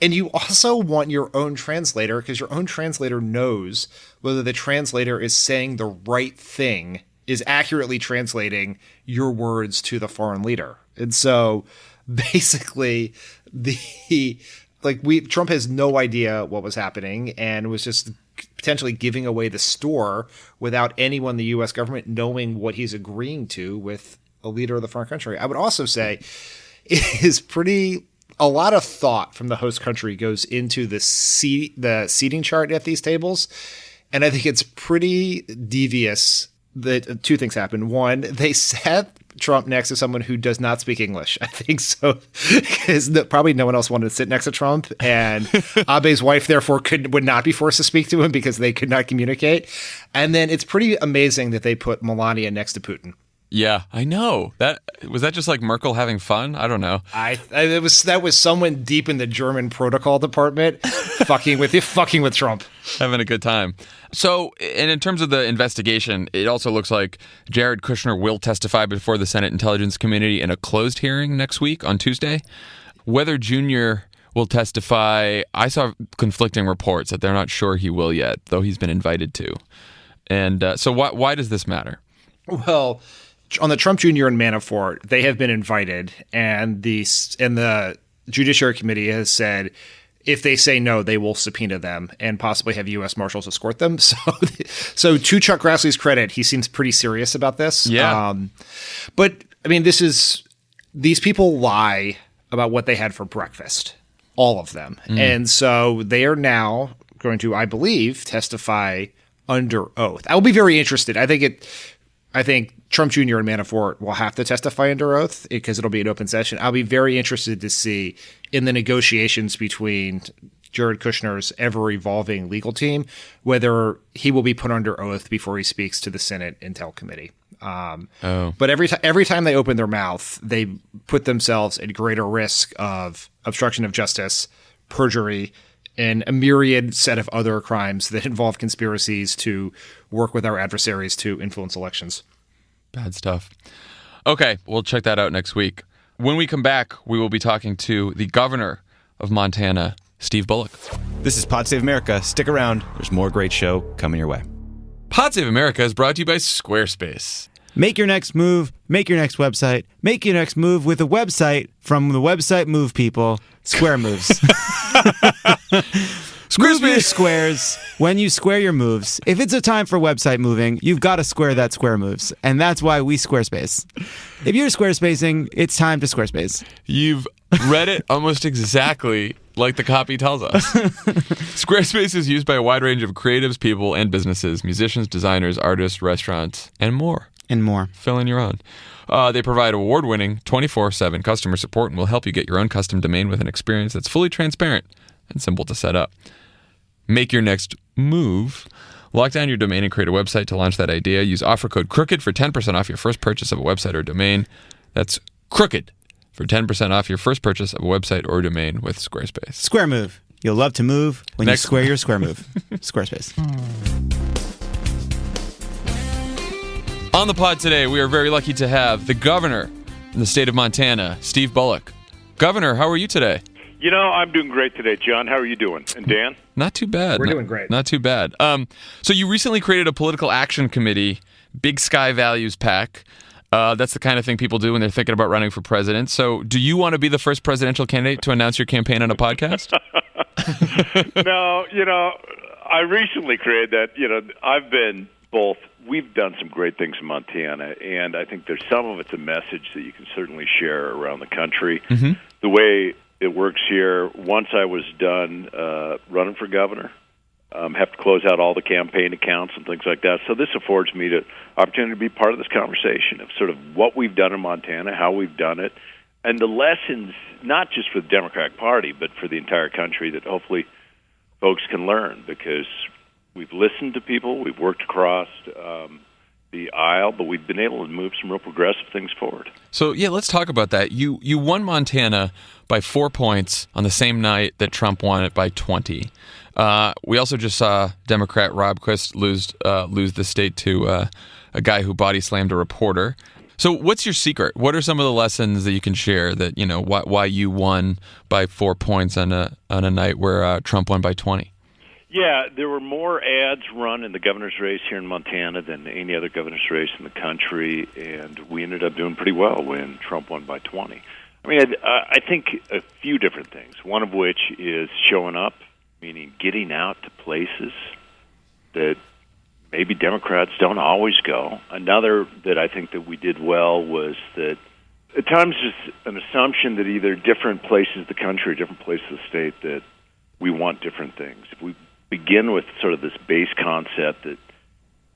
And you also want your own translator, because your own translator knows whether the translator is saying the right thing, is accurately translating your words to the foreign leader. And so basically Trump has no idea what was happening and was just potentially giving away the store without anyone in the U.S. government knowing what he's agreeing to with a leader of the foreign country. I would also say it is a lot of thought from the host country goes into the seating chart at these tables. And I think it's pretty devious that two things happened. One, they sat Trump next to someone who does not speak English. I think so, because probably no one else wanted to sit next to Trump. And Abe's wife, therefore, would not be forced to speak to him because they could not communicate. And then it's pretty amazing that they put Melania next to Putin. Yeah, I know. Was that just like Merkel having fun? I don't know. That was someone deep in the German protocol department fucking with Trump. Having a good time. So, and in terms of the investigation, it also looks like Jared Kushner will testify before the Senate Intelligence Committee in a closed hearing next week on Tuesday. Whether Jr. will testify, I saw conflicting reports that they're not sure he will yet, though he's been invited to. And so why does this matter? Well, on the Trump Jr. and Manafort, they have been invited, and the Judiciary Committee has said if they say no, they will subpoena them and possibly have U.S. Marshals escort them. So to Chuck Grassley's credit, he seems pretty serious about this. Yeah. But I mean, these people lie about what they had for breakfast, all of them, and so they are now going to, I believe, testify under oath. I will be very interested. I think Trump Jr. and Manafort will have to testify under oath because it'll be an open session. I'll be very interested to see in the negotiations between Jared Kushner's ever-evolving legal team whether he will be put under oath before he speaks to the Senate Intel Committee. But every time they open their mouth, they put themselves at greater risk of obstruction of justice, perjury, and a myriad set of other crimes that involve conspiracies to work with our adversaries to influence elections. Bad stuff. Okay, we'll check that out next week. When we come back, we will be talking to the governor of Montana, Steve Bullock. This is Pod Save America. Stick around. There's more great show coming your way. Pod Save America is brought to you by Squarespace. Make your next move. Make your next website. Make your next move with a website from the website move people, Square Moves. Move your squares when you square your moves. If it's a time for website moving, you've got to square that Square Moves. And that's why we Squarespace. If you're Squarespacing, it's time to Squarespace. You've read it almost exactly like the copy tells us. Squarespace is used by a wide range of creatives, people, and businesses, musicians, designers, artists, restaurants, and more. And more. Fill in your own. They provide award-winning 24/7 customer support and will help you get your own custom domain with an experience that's fully transparent and simple to set up. Make your next move. Lock down your domain and create a website to launch that idea. Use offer code CROOKED for 10% off your first purchase of a website or domain. That's CROOKED for 10% off your first purchase of a website or domain with Squarespace. Square Move. You'll love to move when you square your Square Move. Squarespace. On the pod today, we are very lucky to have the governor in the state of Montana, Steve Bullock, Governor, how are you today? I'm doing great today, John. How are you doing? And Dan? Not too bad. We're doing great. Not too bad. So you recently created a political action committee, Big Sky Values PAC. That's the kind of thing people do when they're thinking about running for president. So do you want to be the first presidential candidate to announce your campaign on a podcast? No, I recently created that. I've been both. We've done some great things in Montana, and I think there's some of it's a message that you can certainly share around the country. Mm-hmm. The way it works here, once I was done running for governor, have to close out all the campaign accounts and things like that. So this affords me the opportunity to be part of this conversation of sort of what we've done in Montana, how we've done it, and the lessons, not just for the Democratic Party, but for the entire country that hopefully folks can learn, because we've listened to people, we've worked across the aisle, but we've been able to move some real progressive things forward. So, yeah, let's talk about that. You won Montana by 4 points on the same night that Trump won it by 20. We also just saw Democrat Rob Quist lose the state to a guy who body slammed a reporter. So what's your secret? What are some of the lessons that you can share that, why you won by 4 points on a night where Trump won by 20? Yeah, there were more ads run in the governor's race here in Montana than any other governor's race in the country, and we ended up doing pretty well when Trump won by 20. I mean, I think a few different things, one of which is showing up, meaning getting out to places that maybe Democrats don't always go. Another that I think that we did well was that at times there's an assumption that either different places of the country or different places of the state that we want different things. If we begin with sort of this base concept that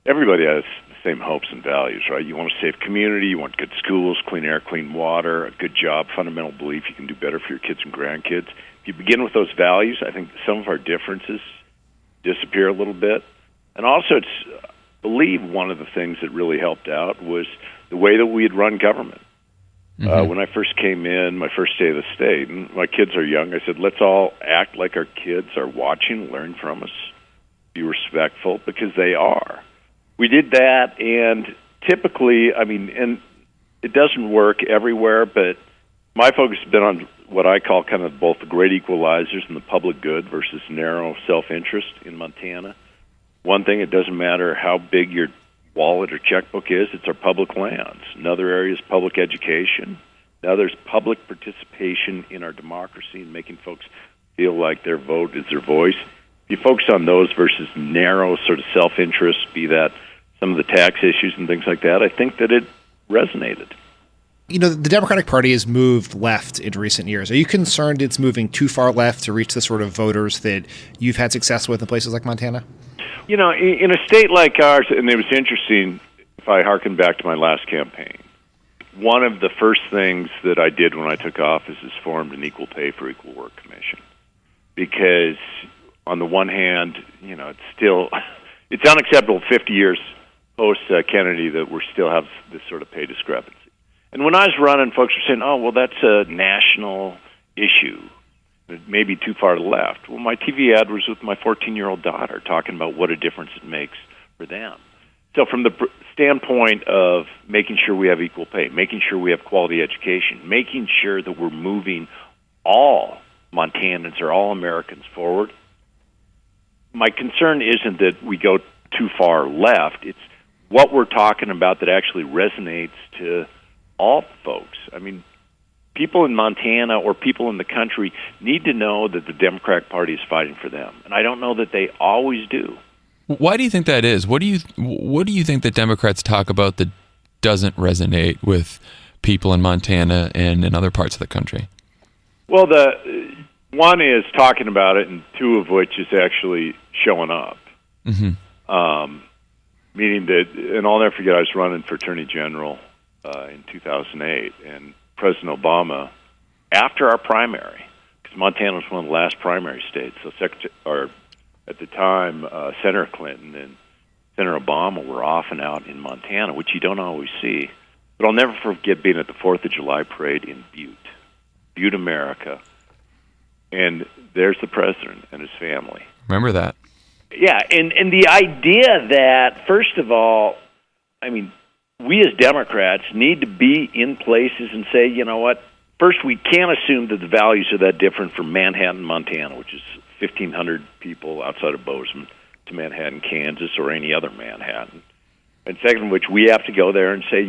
everybody has the same hopes and values, right? You want a safe community, you want good schools, clean air, clean water, a good job, fundamental belief you can do better for your kids and grandkids. If you begin with those values, I think some of our differences disappear a little bit. And also, I believe one of the things that really helped out was the way that we had run government. Mm-hmm. When I first came in, my first day of the state, and my kids are young, I said, let's all act like our kids are watching, learn from us, be respectful, because they are. We did that, and typically, and it doesn't work everywhere, but my focus has been on what I call kind of both the great equalizers and the public good versus narrow self-interest in Montana. One thing, it doesn't matter how big your wallet or checkbook is, it's our public lands. Another area is public education. Now there's public participation in our democracy and making folks feel like their vote is their voice. If you focus on those versus narrow sort of self-interest, be that some of the tax issues and things like that, I think that it resonated. The Democratic Party has moved left in recent years. Are you concerned it's moving too far left to reach the sort of voters that you've had success with in places like Montana? In a state like ours, and it was interesting, if I hearken back to my last campaign, one of the first things that I did when I took office is formed an Equal Pay for Equal Work Commission. Because on the one hand, it's unacceptable 50 years post-Kennedy that we still have this sort of pay discrepancy. And when I was running, folks were saying, oh, well, that's a national issue. It may be too far to the left. Well, my TV ad was with my 14-year-old daughter talking about what a difference it makes for them. So from the standpoint of making sure we have equal pay, making sure we have quality education, making sure that we're moving all Montanans or all Americans forward, my concern isn't that we go too far left. It's what we're talking about that actually resonates to all folks. People in Montana or people in the country need to know that the Democratic Party is fighting for them, and I don't know that they always do. Why do you think that is? What do you think that Democrats talk about that doesn't resonate with people in Montana and in other parts of the country? Well, the one is talking about it, and two of which is actually showing up. Mm-hmm. Meaning that, and I'll never forget, I was running for Attorney General in 2008, and President Obama, after our primary, because Montana was one of the last primary states, so at the time, Senator Clinton and Senator Obama were off and out in Montana, which you don't always see. But I'll never forget being at the 4th of July parade in Butte, America, and there's the president and his family. Remember that? Yeah, and the idea that, first of all, we as Democrats need to be in places and say, you know what, first, we can't assume that the values are that different from Manhattan, Montana, which is 1,500 people outside of Bozeman, to Manhattan, Kansas, or any other Manhattan. And second, which we have to go there and say,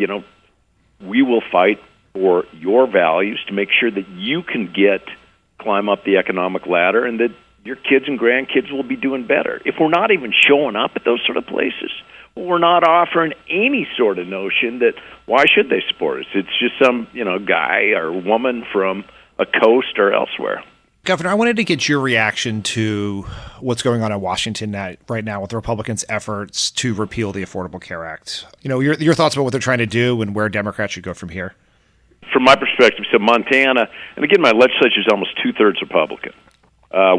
we will fight for your values to make sure that you can climb up the economic ladder and that your kids and grandkids will be doing better. If we're not even showing up at those sort of places, we're not offering any sort of notion that why should they support us? It's just some, guy or woman from a coast or elsewhere. Governor, I wanted to get your reaction to what's going on in Washington right now with the Republicans' efforts to repeal the Affordable Care Act. Your thoughts about what they're trying to do and where Democrats should go from here. From my perspective, so Montana, and again, my legislature is almost two-thirds Republican.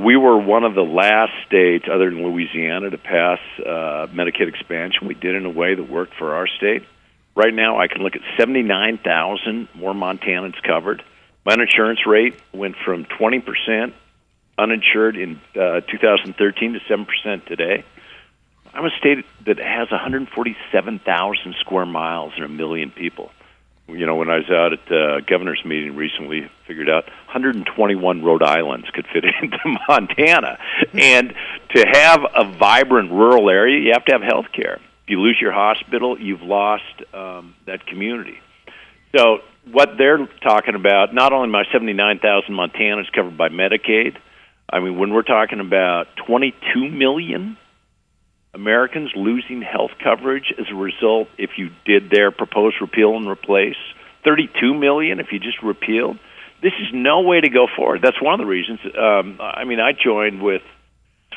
We were one of the last states, other than Louisiana, to pass Medicaid expansion. We did it in a way that worked for our state. Right now, I can look at 79,000 more Montanans covered. My uninsurance rate went from 20% uninsured in 2013 to 7% today. I'm a state that has 147,000 square miles and 1 million people. When I was out at the governor's meeting recently, figured out 121 Rhode Islands could fit into Montana. And to have a vibrant rural area, you have to have health care. If you lose your hospital, you've lost that community. So what they're talking about, not only my 79,000 Montanans covered by Medicaid, I mean, when we're talking about 22 million Americans losing health coverage as a result if you did their proposed repeal and replace, 32 million if you just repealed, this is no way to go forward. That's one of the reasons. I joined with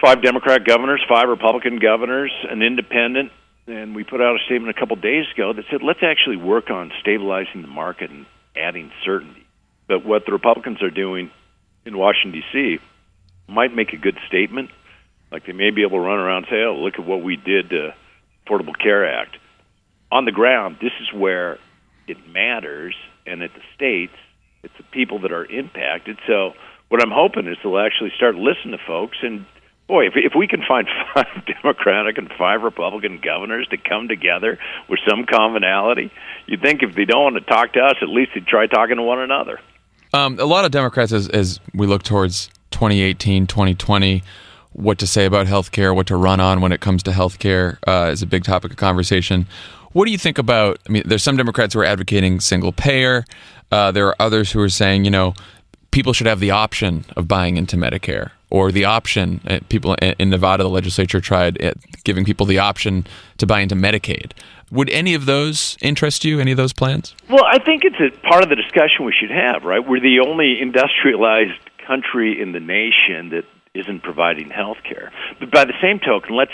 5 Democrat governors, 5 Republican governors, an independent, and we put out a statement a couple days ago that said, let's actually work on stabilizing the market and adding certainty. But what the Republicans are doing in Washington, D.C. might make a good statement. Like they may be able to run around and say, oh, look at what we did to Affordable Care Act. On the ground, this is where it matters, and at the states, it's the people that are impacted. So what I'm hoping is they'll actually start listening to folks. And, boy, if we can find 5 Democratic and 5 Republican governors to come together with some commonality, you'd think if they don't want to talk to us, at least they'd try talking to one another. A lot of Democrats, as we look towards 2018, 2020, what to say about healthcare, what to run on when it comes to healthcare is a big topic of conversation. What do you think about, there's some Democrats who are advocating single payer. There are others who are saying, people should have the option of buying into Medicare, or the option, people in Nevada, the legislature tried giving people the option to buy into Medicaid. Would any of those interest you, any of those plans? Well, I think it's a part of the discussion we should have, right? We're the only industrialized country in the nation that isn't providing health care. But by the same token, let's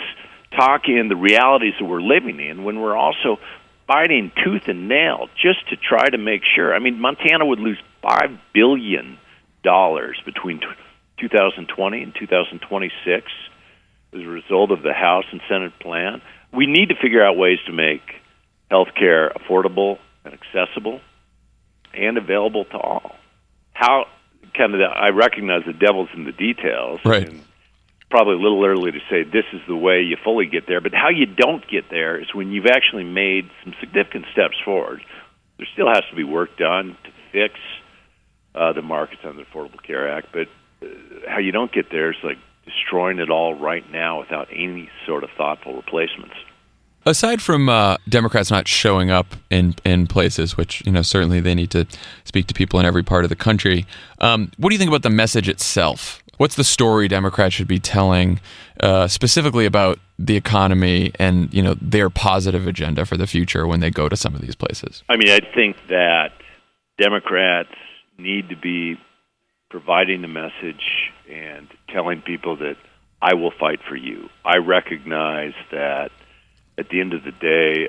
talk in the realities that we're living in when we're also fighting tooth and nail just to try to make sure. Montana would lose $5 billion between 2020 and 2026 as a result of the House and Senate plan. We need to figure out ways to make health care affordable and accessible and available to all. I recognize the devil's in the details. Right. And probably a little early to say this is the way you fully get there, but how you don't get there is when you've actually made some significant steps forward. There still has to be work done to fix the markets under the Affordable Care Act, but how you don't get there is like destroying it all right now without any sort of thoughtful replacements. Aside from Democrats not showing up in places, which certainly they need to speak to people in every part of the country, what do you think about the message itself? What's the story Democrats should be telling specifically about the economy and their positive agenda for the future when they go to some of these places? I think that Democrats need to be providing the message and telling people that I will fight for you. I recognize that at the end of the day,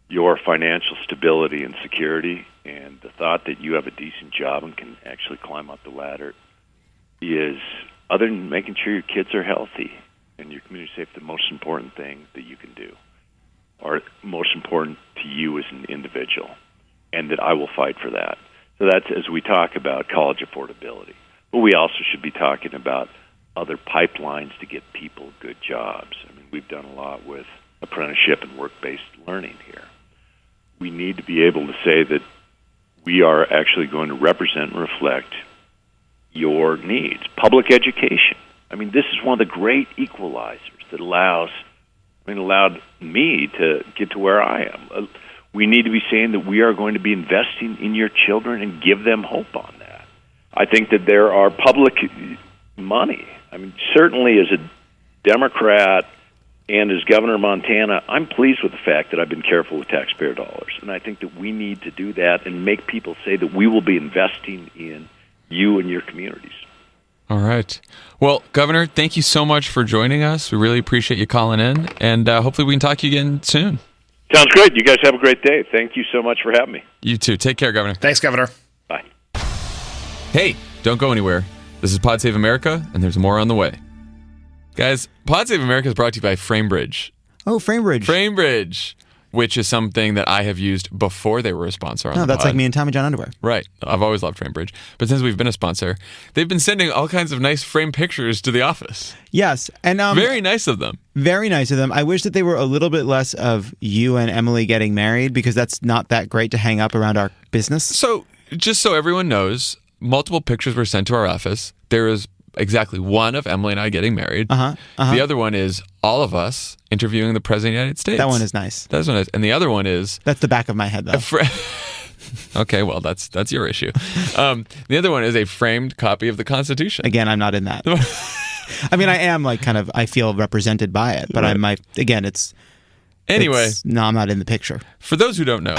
your financial stability and security and the thought that you have a decent job and can actually climb up the ladder is, other than making sure your kids are healthy and your community safe, the most important thing that you can do, or most important to you as an individual, and that I will fight for that. So that's as we talk about college affordability. But we also should be talking about other pipelines to get people good jobs. We've done a lot with apprenticeship and work-based learning here. We need to be able to say that we are actually going to represent and reflect your needs. Public education. I mean, this is one of the great equalizers that allowed me to get to where I am. We need to be saying that we are going to be investing in your children and give them hope on that. I think that there are public money. I mean, certainly as a Democrat and as governor of Montana, I'm pleased with the fact that I've been careful with taxpayer dollars. And I think that we need to do that and make people say that we will be investing in you and your communities. All right. Well, Governor, thank you so much for joining us. We really appreciate you calling in, and hopefully we can talk to you again soon. Sounds great. You guys have a great day. Thank you so much for having me. You too. Take care, Governor. Thanks, Governor. Bye. Hey, don't go anywhere. This is Pod Save America, and there's more on the way. Guys, Pod Save America is brought to you by FrameBridge. Oh, FrameBridge. FrameBridge, which is something that I have used before they were a sponsor on the that's pod. like me and Tommy John underwear. Right. I've always loved FrameBridge. But since we've been a sponsor, they've been sending all kinds of nice frame pictures to the office. Yes. And Very nice of them. Very nice of them. I wish that they were a little bit less of you and Emily getting married, because that's not that great to hang up around our business. So, just so everyone knows, multiple pictures were sent to our office. There is exactly one of Emily and I getting married. The other one is all of us interviewing the President of the United States. That one is nice. That's one is. And the other one is... That's the back of my head, though. Okay, well, that's your issue. The other one is a framed copy of the Constitution. Again, I'm not in that. I mean, I am I feel represented by it, but Right. Anyway. No, I'm not in the picture. For those who don't know,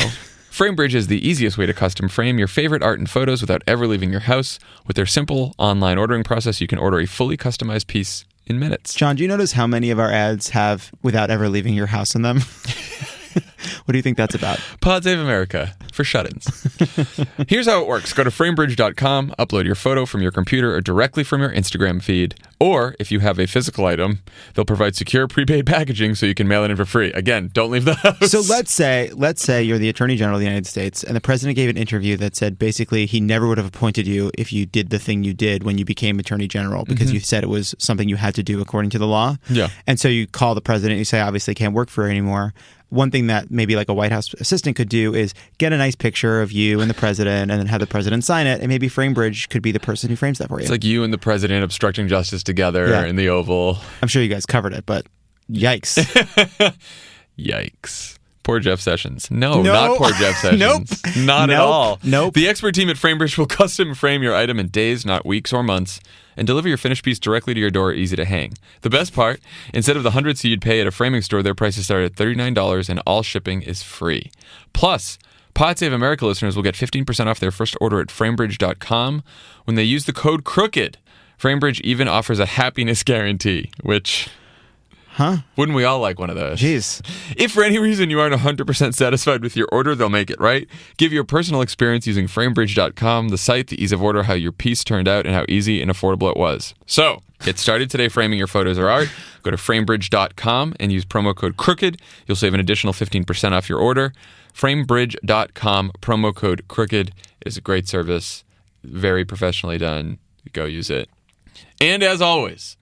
FrameBridge is the easiest way to custom frame your favorite art and photos without ever leaving your house. With their simple online ordering process, you can order a fully customized piece in minutes. John, do you notice how many of our ads have "without ever leaving your house" in them? What do you think that's about? Pod Save America for shut-ins. Here's how it works. Go to framebridge.com, upload your photo from your computer or directly from your Instagram feed. Or if you have a physical item, they'll provide secure prepaid packaging so you can mail it in for free. Again, don't leave the house. So let's say you're the Attorney General of the United States, and the president gave an interview that said basically he never would have appointed you if you did the thing you did when you became Attorney General, because you said it was something you had to do according to the law. Yeah. And so you call the president and you say, obviously can't work for her anymore. One thing that maybe like a White House assistant could do is get a nice picture of you and the president and then have the president sign it, and maybe FrameBridge could be the person who frames that for you. It's like you and the president obstructing justice together in the Oval. I'm sure you guys covered it, but yikes. Yikes. Poor Jeff Sessions. No, not poor Jeff Sessions. Nope. Not at all. Nope. The expert team at FrameBridge will custom frame your item in days, not weeks or months, and deliver your finished piece directly to your door, easy to hang. The best part, instead of the hundreds you'd pay at a framing store, their prices start at $39 and all shipping is free. Plus, Pod Save America listeners will get 15% off their first order at framebridge.com when they use the code CROOKED. FrameBridge even offers a happiness guarantee, which... Wouldn't we all like one of those? Jeez. If for any reason you aren't 100% satisfied with your order, they'll make it right. Give your personal experience using framebridge.com, the site, the ease of order, how your piece turned out, and how easy and affordable it was. So, get started today framing your photos or art. Go to framebridge.com and use promo code CROOKED. You'll save an additional 15% off your order. Framebridge.com, promo code CROOKED is a great service. Very professionally done. Go use it. And as always,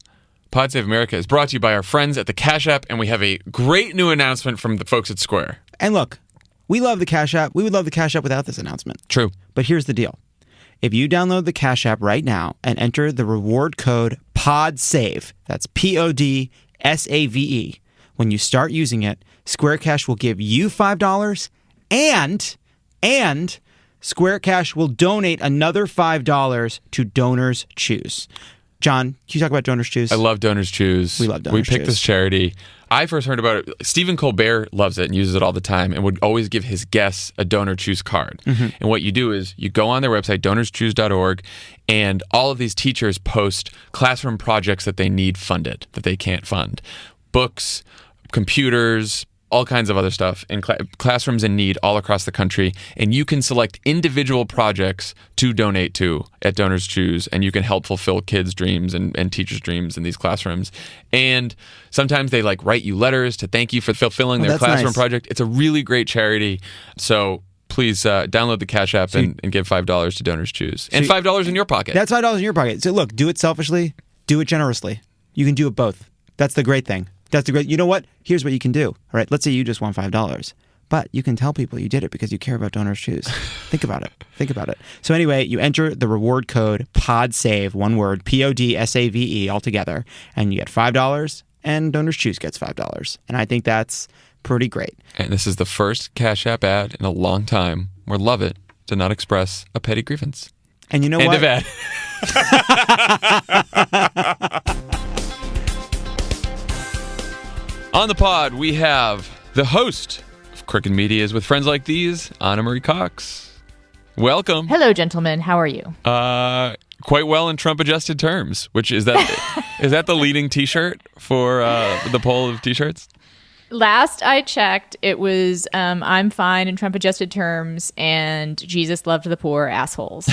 Pod Save America is brought to you by our friends at the Cash App, and we have a great new announcement from the folks at Square. And look, we love the Cash App. We would love the Cash App without this announcement. True. But here's the deal. If you download the Cash App right now and enter the reward code PODSAVE, that's PODSAVE, when you start using it, Square Cash will give you $5 and Square Cash will donate another $5 to Donors Choose. John, can you talk about Donors Choose? I love Donors Choose. We love Donors Choose. We picked this charity. I first heard about it. Stephen Colbert loves it and uses it all the time and would always give his guests a Donor Choose card. And what you do is you go on their website, donorschoose.org, and all of these teachers post classroom projects that they need funded, that they can't fund. Books, computers, all kinds of other stuff in classrooms in need all across the country. And you can select individual projects to donate to at Donors Choose, and you can help fulfill kids' dreams and teachers' dreams in these classrooms. And sometimes they write you letters to thank you for fulfilling their classroom project. It's a really great charity. So please download the Cash App and give $5 to Donors Choose. And $5 in your pocket. That's $5 in your pocket. So look, do it selfishly, do it generously. You can do it both. That's the great thing. You know what? Here's what you can do. All right, let's say you just won $5. But you can tell people you did it because you care about Donors Choose. Think about it. Think about it. So anyway, you enter the reward code PODSAVE, one word, PODSAVE altogether, and you get $5, and Donors Choose gets $5. And I think that's pretty great. And this is the first Cash App ad in a long time where Lovett did not express a petty grievance. And you know End what? of ad. On the pod, we have the host of Crooked Medias with Friends Like These, Ana Marie Cox. Welcome. Hello, gentlemen. How are you? Quite well in Trump-adjusted terms, which is that is that the leading T-shirt for the poll of T-shirts? Last I checked, it was I'm fine in Trump-adjusted terms, and Jesus loved the poor assholes.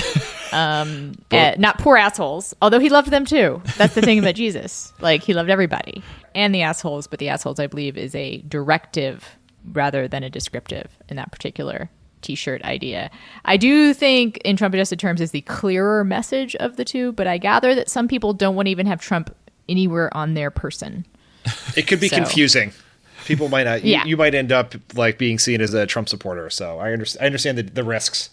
Not poor assholes, although he loved them too. That's the thing about Jesus. Like, he loved everybody. And the assholes, but the assholes, I believe, is a directive rather than a descriptive in that particular T-shirt idea. I do think in Trump-adjusted terms is the clearer message of the two, but I gather that some people don't want to even have Trump anywhere on their person. It could be confusing. People might not. Yeah. You might end up like being seen as a Trump supporter. So I understand the risks.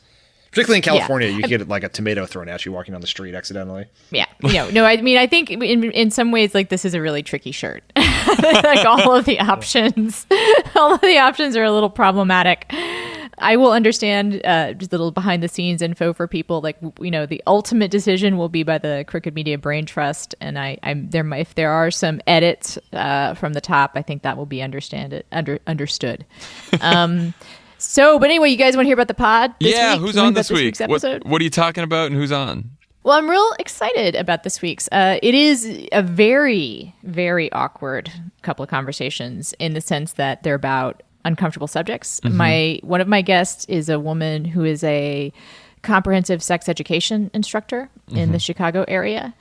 Particularly in California, you could get like a tomato thrown at you walking down the street accidentally. Yeah. No, I mean, I think in some ways, like, this is a really tricky shirt. Like, all of the options are a little problematic. I will understand just a little behind the scenes info for people. Like, the ultimate decision will be by the Crooked Media Brain Trust. And if there are some edits from the top, I think that will be understood. But anyway, you guys want to hear about the pod this week? Who's on this week? Week's episode? What are you talking about and who's on? Well, I'm real excited about this week's. It is a very, very awkward couple of conversations in the sense that they're about uncomfortable subjects. Mm-hmm. One of my guests is a woman who is a comprehensive sex education instructor in the Chicago area.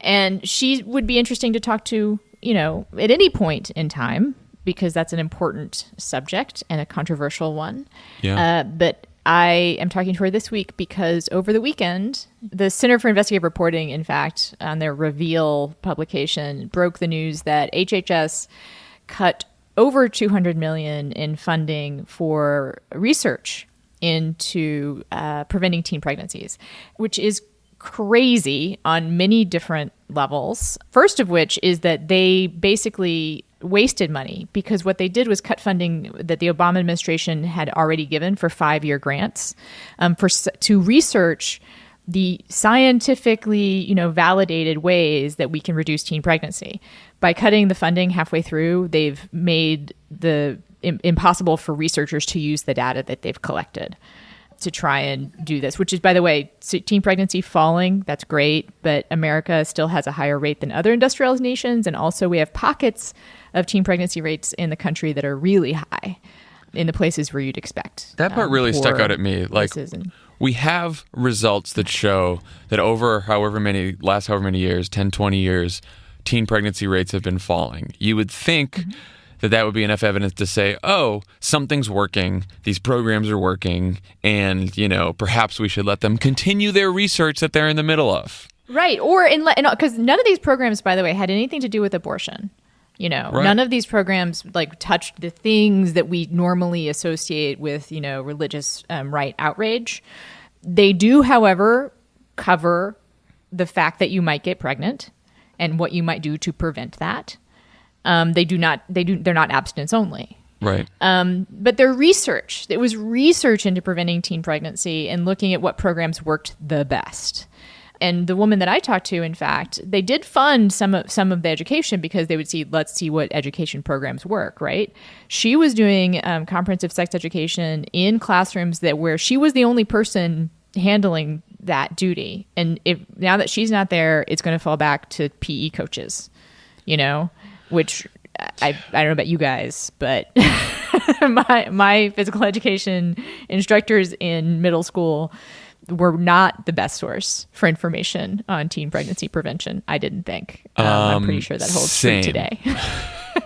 And she would be interesting to talk to, at any point in time, because that's an important subject and a controversial one. Yeah. But I am talking to her this week because over the weekend, the Center for Investigative Reporting, in fact, on their Reveal publication, broke the news that HHS cut over $200 million in funding for research into preventing teen pregnancies, which is crazy on many different levels. First of which is that they basically wasted money because what they did was cut funding that the Obama administration had already given for 5-year grants to research the scientifically, validated ways that we can reduce teen pregnancy. By cutting the funding halfway through, they've made the impossible for researchers to use the data that they've collected to try and do this, which is, by the way, teen pregnancy falling, that's great, but America still has a higher rate than other industrialized nations, and also we have pockets of teen pregnancy rates in the country that are really high in the places where you'd expect. That part really stuck out at me. Like, we have results that show that over however many years, 10, 20 years, teen pregnancy rates have been falling. You would think that would be enough evidence to say, oh, something's working, these programs are working, and, perhaps we should let them continue their research that they're in the middle of. Right. Or because none of these programs, by the way, had anything to do with abortion. Right. None of these programs touched the things that we normally associate with, religious right outrage. They do, however, cover the fact that you might get pregnant and what you might do to prevent that. They're not abstinence only. Right. But their research, it was research into preventing teen pregnancy and looking at what programs worked the best. And the woman that I talked to, in fact, they did fund some of the education because they would let's see what education programs work, right? She was doing comprehensive sex education in classrooms where she was the only person handling that duty. And now that she's not there, it's going to fall back to PE coaches, which I don't know about you guys, but my physical education instructors in middle school were not the best source for information on teen pregnancy prevention, I didn't think. I'm pretty sure that holds true today.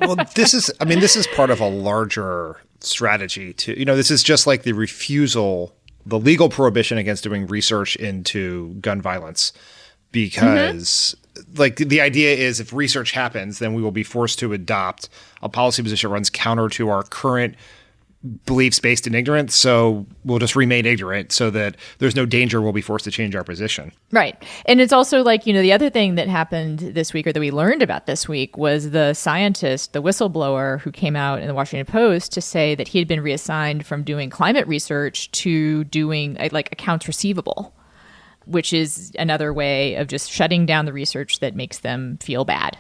Well, this is part of a larger strategy too. This is just like the legal prohibition against doing research into gun violence, because the idea is if research happens, then we will be forced to adopt a policy position that runs counter to our current beliefs based in ignorance, so we'll just remain ignorant so that there's no danger we'll be forced to change our position. Right. And it's also like, the other thing that happened this week, or that we learned about this week, was the scientist, the whistleblower who came out in the Washington Post to say that he had been reassigned from doing climate research to doing like accounts receivable, which is another way of just shutting down the research that makes them feel bad.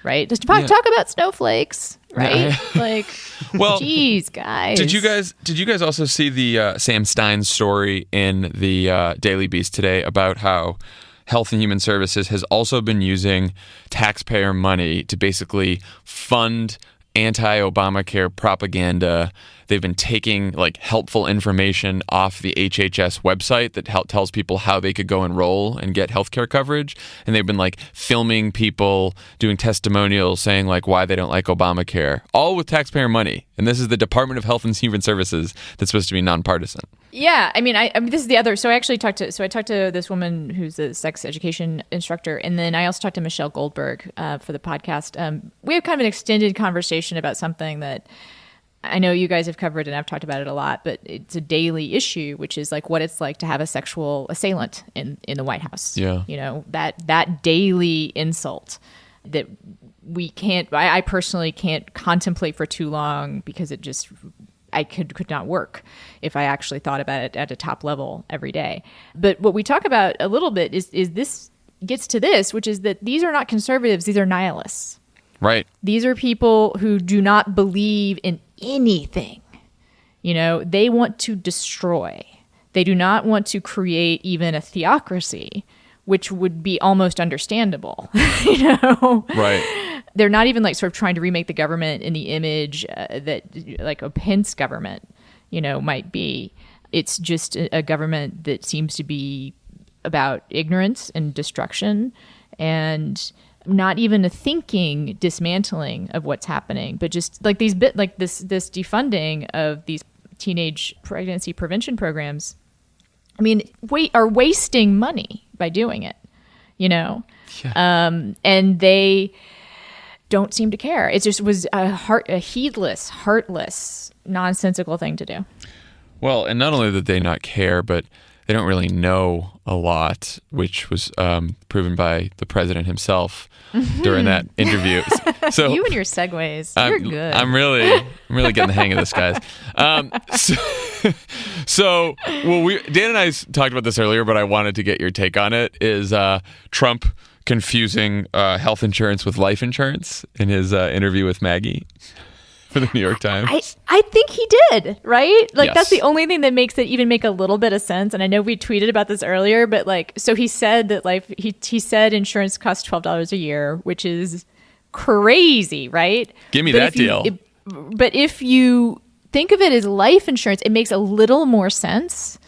Right? Just talk about snowflakes, right? Like, well, geez, guys. Did you guys also see the Sam Stein story in the Daily Beast today about how Health and Human Services has also been using taxpayer money to basically fund anti-Obamacare propaganda? They've been taking like helpful information off the HHS website that tells people how they could go enroll and get healthcare coverage. And they've been like filming people doing testimonials saying like why they don't like Obamacare, all with taxpayer money. And this is the Department of Health and Human Services that's supposed to be nonpartisan. Yeah, I mean, this is the other. So I actually talked to this woman who's a sex education instructor, and then I also talked to Michelle Goldberg for the podcast. We have kind of an extended conversation about something that I know you guys have covered, and I've talked about it a lot, but it's a daily issue, which is like what it's like to have a sexual assailant in the White House. Yeah, that daily insult that we can't. I personally can't contemplate for too long because it just. I could not work if I actually thought about it at a top level every day. But what we talk about a little bit is this gets to this, which is that these are not conservatives, these are nihilists. Right. These are people who do not believe in anything. They want to destroy. They do not want to create even a theocracy, which would be almost understandable. Right. They're not even like sort of trying to remake the government in the image that like a Pence government, might be. It's just a government that seems to be about ignorance and destruction and not even a thinking dismantling of what's happening, but just like this defunding of these teenage pregnancy prevention programs. I mean, are wasting money by doing it, Yeah. And they don't seem to care. It just was a heedless, heartless, nonsensical thing to do. Well, and not only did they not care, but they don't really know a lot, which was proven by the president himself during that interview. So you and your segues, you're good. I'm really getting the hang of this, guys. Dan and I talked about this earlier, but I wanted to get your take on it. Is Trump confusing health insurance with life insurance in his interview with Maggie for the New York Times? I think he did, right? Like, yes. That's the only thing that makes it even make a little bit of sense. And I know we tweeted about this earlier, but like, so he said that he said insurance costs $12 a year, which is crazy, right? Give me that deal. But if you think of it as life insurance, it makes a little more sense.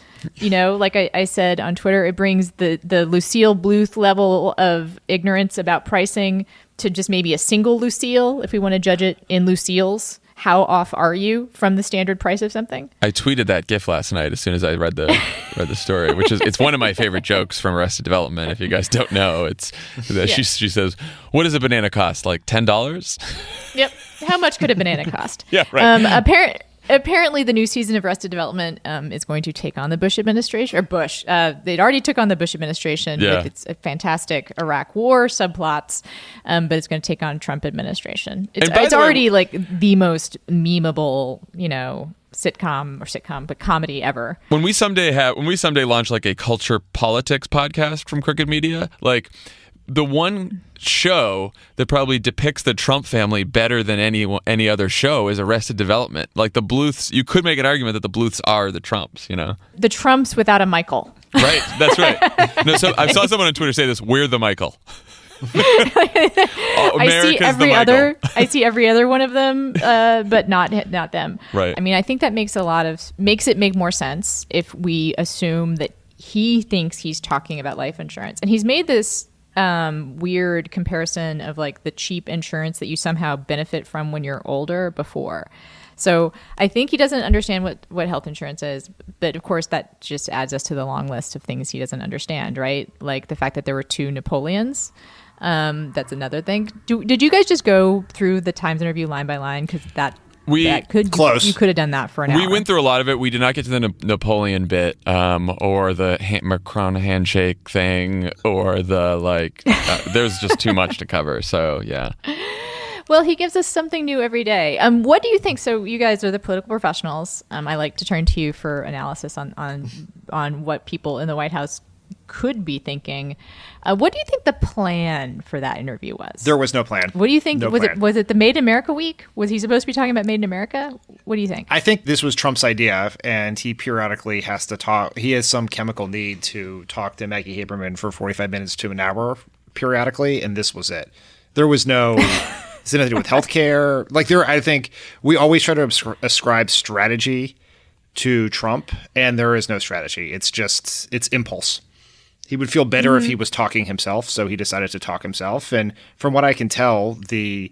Like I said on Twitter, it brings the Lucille Bluth level of ignorance about pricing to just maybe a single Lucille, if we want to judge it in Lucille's. How off are you from the standard price of something? I tweeted that GIF last night as soon as I read the story, which is it's one of my favorite jokes from Arrested Development. If you guys don't know, it's she says, "What does a banana cost? Like $10?" Yep. How much could a banana cost? Yeah. Right. Apparently, the new season of Arrested Development is going to take on the Bush administration, or Bush. They'd already took on the Bush administration with its fantastic Iraq War subplots, but it's going to take on Trump administration. It's already like the most memeable, sitcom, but comedy ever. When we someday launch like a culture politics podcast from Crooked Media, like the one show that probably depicts the Trump family better than any other show is Arrested Development. Like the Bluths, you could make an argument that the Bluths are the Trumps, The Trumps without a Michael. Right, that's right. No, so I saw someone on Twitter say this, we're the Michael. I see every other one of them, but not them. Right. I mean, I think that makes it make more sense if we assume that he thinks he's talking about life insurance. And he's made this weird comparison of like the cheap insurance that you somehow benefit from when you're older before. So I think he doesn't understand what health insurance is, but of course that just adds us to the long list of things he doesn't understand, right? Like the fact that there were 2 Napoleons. That's another thing. Did you guys just go through the Times interview line by line? Because Close. You could have done that for an hour. We went through a lot of it. We did not get to the Napoleon bit, or the Macron handshake thing, or the there's just too much to cover. So yeah. Well, he gives us something new every day. What do you think? So you guys are the political professionals. I like to turn to you for analysis on what people in the White House could be thinking. What do you think the plan for that interview was? There was no plan. What do you think? No was plan. it the Made in America week? Was he supposed to be talking about Made in America? What do you think? I think this was Trump's idea, and he periodically has to talk. He has some chemical need to talk to Maggie Haberman for 45 minutes to an hour periodically, and this was it. There was no... It's nothing to do with healthcare. I think we always try to ascribe strategy to Trump, and there is no strategy. It's impulse. He would feel better if he was talking himself, so he decided to talk himself. And from what I can tell, there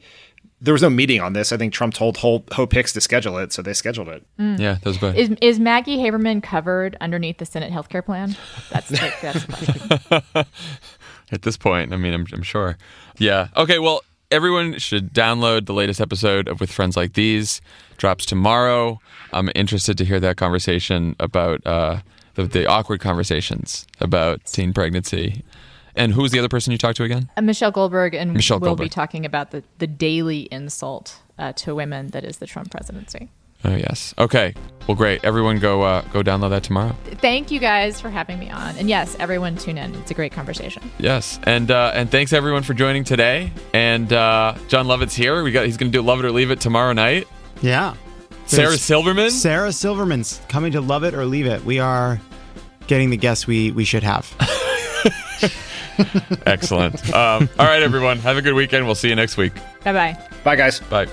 was no meeting on this. I think Trump told Hope Hicks to schedule it, so they scheduled it. Yeah, that was good. Is Maggie Haberman covered underneath the Senate healthcare plan? That's the question. At this point, I mean, I'm sure. Yeah. Okay. Well, everyone should download the latest episode of With Friends Like These. Drops tomorrow. I'm interested to hear that conversation about the awkward conversations about teen pregnancy. And who's the other person you talked to again? Michelle Goldberg, and Michelle we'll Goldberg. be talking about the daily insult to women that is the Trump presidency. Oh, yes. Okay. Well, great. Everyone go download that tomorrow. Thank you guys for having me on. And yes, everyone tune in. It's a great conversation. Yes. And thanks everyone for joining today. And John Lovett's here. He's going to do Love It or Leave It tomorrow night. Yeah. Sarah Silverman. Sarah Silverman's coming to Love It or Leave It. We are getting the guests we should have. Excellent. All right, everyone. Have a good weekend. We'll see you next week. Bye-bye. Bye, guys. Bye.